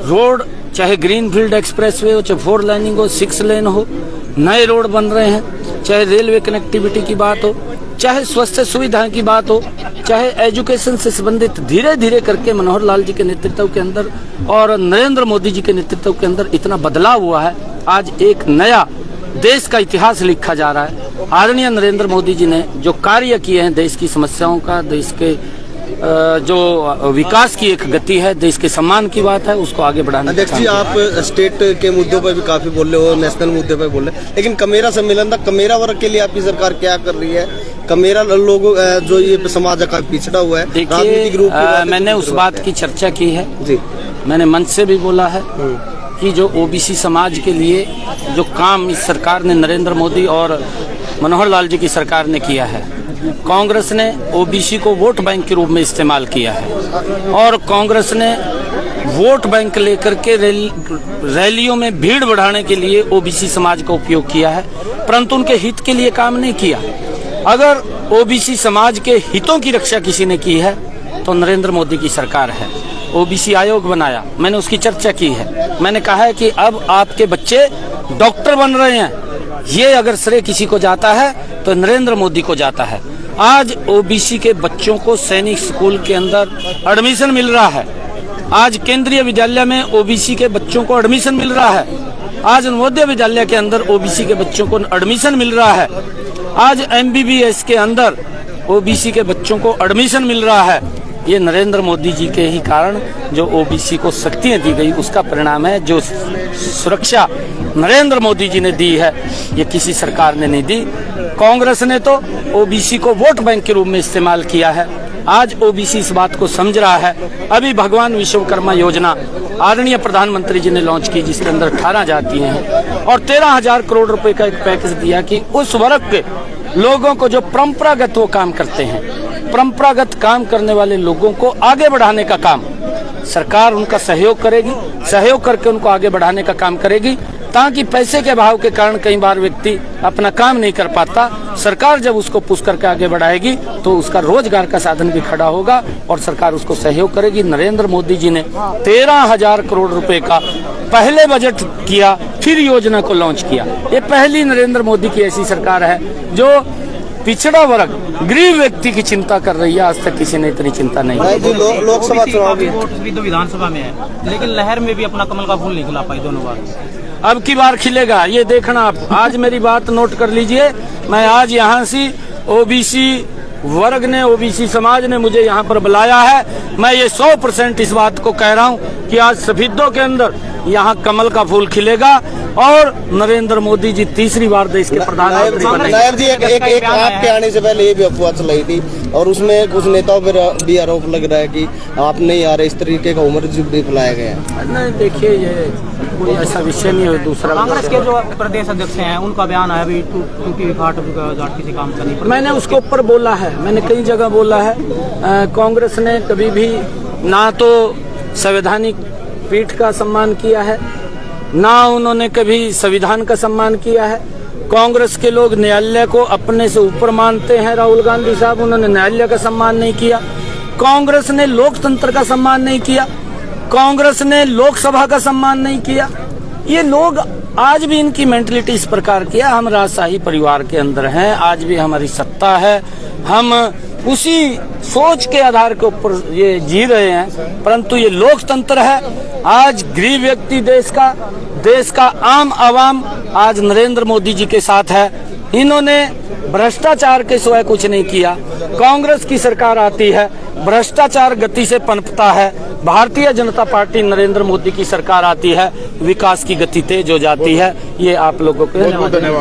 रोड चाहे ग्रीनफील्ड एक्सप्रेसवे हो, चाहे 4 लाइनिंग हो, 6 लेन हो, नए रोड बन रहे हैं, चाहे रेलवे कनेक्टिविटी की बात हो, चाहे स्वास्थ्य सुविधाएं की बात हो, चाहे एजुकेशन से संबंधित, धीरे धीरे करके मनोहर लाल जी के नेतृत्व के अंदर और नरेंद्र मोदी जी के नेतृत्व के अंदर इतना बदलाव हुआ है। आज एक नया देश का इतिहास लिखा जा रहा है। आदरणीय नरेंद्र मोदी जी ने जो कार्य किए हैं, देश की समस्याओं का, देश के जो विकास की एक गति है, देश के सम्मान की बात है, उसको आगे बढ़ाने। अध्यक्ष जी, आप स्टेट के मुद्दों पर भी काफी बोल रहे हो, नेशनल मुद्दे पर बोल रहे हैं, लेकिन कमेरा सम्मेलन था, कमेरा वर्ग के लिए आपकी सरकार क्या कर रही है? कमेरा लोग जो ये समाज का पिछड़ा हुआ है, राजनीतिक रूप मैंने उस बात की चर्चा की है जी, मैंने मंच से भी बोला है कि जो ओबीसी समाज के लिए जो काम इस सरकार ने, नरेंद्र मोदी और मनोहर लाल जी की सरकार ने किया है, कांग्रेस ने ओबीसी को वोट बैंक के रूप में इस्तेमाल किया है और कांग्रेस ने वोट बैंक लेकर के रैलियों में भीड़ बढ़ाने के लिए ओबीसी समाज का उपयोग किया है, परंतु उनके हित के लिए काम नहीं किया। अगर ओबीसी समाज के हितों की रक्षा किसी ने की है तो नरेंद्र मोदी की सरकार है। ओबीसी आयोग बनाया, मैंने उसकी चर्चा की है। मैंने कहा है कि अब आपके बच्चे डॉक्टर बन रहे हैं, ये अगर श्रेय किसी को जाता है तो नरेंद्र मोदी को जाता है। आज ओबीसी के बच्चों को सैनिक स्कूल के अंदर एडमिशन मिल रहा है, आज केंद्रीय विद्यालय में ओबीसी के बच्चों को एडमिशन मिल रहा है, आज नवोदय विद्यालय के अंदर ओबीसी के बच्चों को एडमिशन मिल रहा है, आज एमबीबीएस के अंदर ओबीसी के बच्चों को एडमिशन मिल रहा है। ये नरेंद्र मोदी जी के ही कारण जो ओबीसी को शक्तियां दी गई उसका परिणाम है। जो सुरक्षा नरेंद्र मोदी जी ने दी है ये किसी सरकार ने नहीं दी। कांग्रेस ने तो ओबीसी को वोट बैंक के रूप में इस्तेमाल किया है। आज ओबीसी इस बात को समझ रहा है। अभी भगवान विश्वकर्मा योजना आदरणीय प्रधानमंत्री जी ने लॉन्च की, जिसके अंदर 18 जातियां हैं और 13,000 करोड़ रुपए का एक पैकेज दिया कि उस वर्ग के लोगों को जो परंपरागत वो काम करते हैं, परंपरागत काम करने वाले लोगों को आगे बढ़ाने का काम सरकार उनका सहयोग करेगी, सहयोग करके उनको आगे बढ़ाने का काम करेगी, ताकि पैसे के अभाव के कारण कई बार व्यक्ति अपना काम नहीं कर पाता। सरकार जब उसको पुश करके आगे बढ़ाएगी तो उसका रोजगार का साधन भी खड़ा होगा और सरकार उसको सहयोग करेगी। नरेंद्र मोदी जी ने 13,000 करोड़ रुपए का पहले बजट किया, फिर योजना को लॉन्च किया। ये पहली नरेंद्र मोदी की ऐसी सरकार है जो पिछड़ा वर्ग, गरीब व्यक्ति की चिंता कर रही है। आज तक किसी ने इतनी चिंता नहीं की। लोकसभा चुनाव भी तो विधानसभा में है, लेकिन लहर में भी अपना कमल का फूल नहीं खिला पाई दोनों बार। अब की बार खिलेगा, ये देखना आप। आज मेरी बात नोट कर लीजिए, मैं आज यहाँ से ओबीसी वर्ग ने, ओबीसी समाज ने मुझे यहाँ पर बुलाया है। मैं ये 100% इस बात को कह रहा हूँ कि आज सफेदों के अंदर यहाँ कमल का फूल खिलेगा और नरेंद्र मोदी जी तीसरी बार देश के प्रधानमंत्री बनेंगे। नायब जी, एक आपके आने से पहले ये भी अफवाह चलाई थी और उसमें कुछ नेताओं पर भी आरोप लग रहा है कि आप नहीं आ रहे, इस तरीके का उम्र भी बुलाया गया है। नहीं, देखिए ये कोई ऐसा विषय नहीं है। दूसरा, कांग्रेस के जो प्रदेश अध्यक्ष हैं उनका बयान आया भी टूटी घाट किसी काम का नहीं। मैंने उसके ऊपर बोला है, मैंने कई जगह बोला है। कांग्रेस ने कभी भी ना तो संवैधानिक पीठ का सम्मान किया है, ना उन्होंने कभी संविधान का सम्मान किया है। कांग्रेस के लोग न्यायालय को अपने से ऊपर मानते हैं। राहुल गांधी साहब, उन्होंने न्यायालय का सम्मान नहीं किया। कांग्रेस ने लोकतंत्र का सम्मान नहीं किया। कांग्रेस ने लोकसभा का सम्मान नहीं किया। ये लोग आज भी, इनकी मेंटलिटी इस प्रकार की है। हम राजशाही परिवार के अंदर हैं, आज भी हमारी सत्ता है, हम उसी सोच के आधार के ऊपर ये जी रहे हैं। परंतु ये लोकतंत्र है। आज गरीब व्यक्ति देश का आम आवाम आज नरेंद्र मोदी जी के साथ है। इन्होंने भ्रष्टाचार के सिवाय कुछ नहीं किया। कांग्रेस की सरकार आती है, भ्रष्टाचार गति से पनपता है। भारतीय जनता पार्टी नरेंद्र मोदी की सरकार आती है, विकास की गति तेज हो जाती है। ये आप लोगों को धन्यवाद।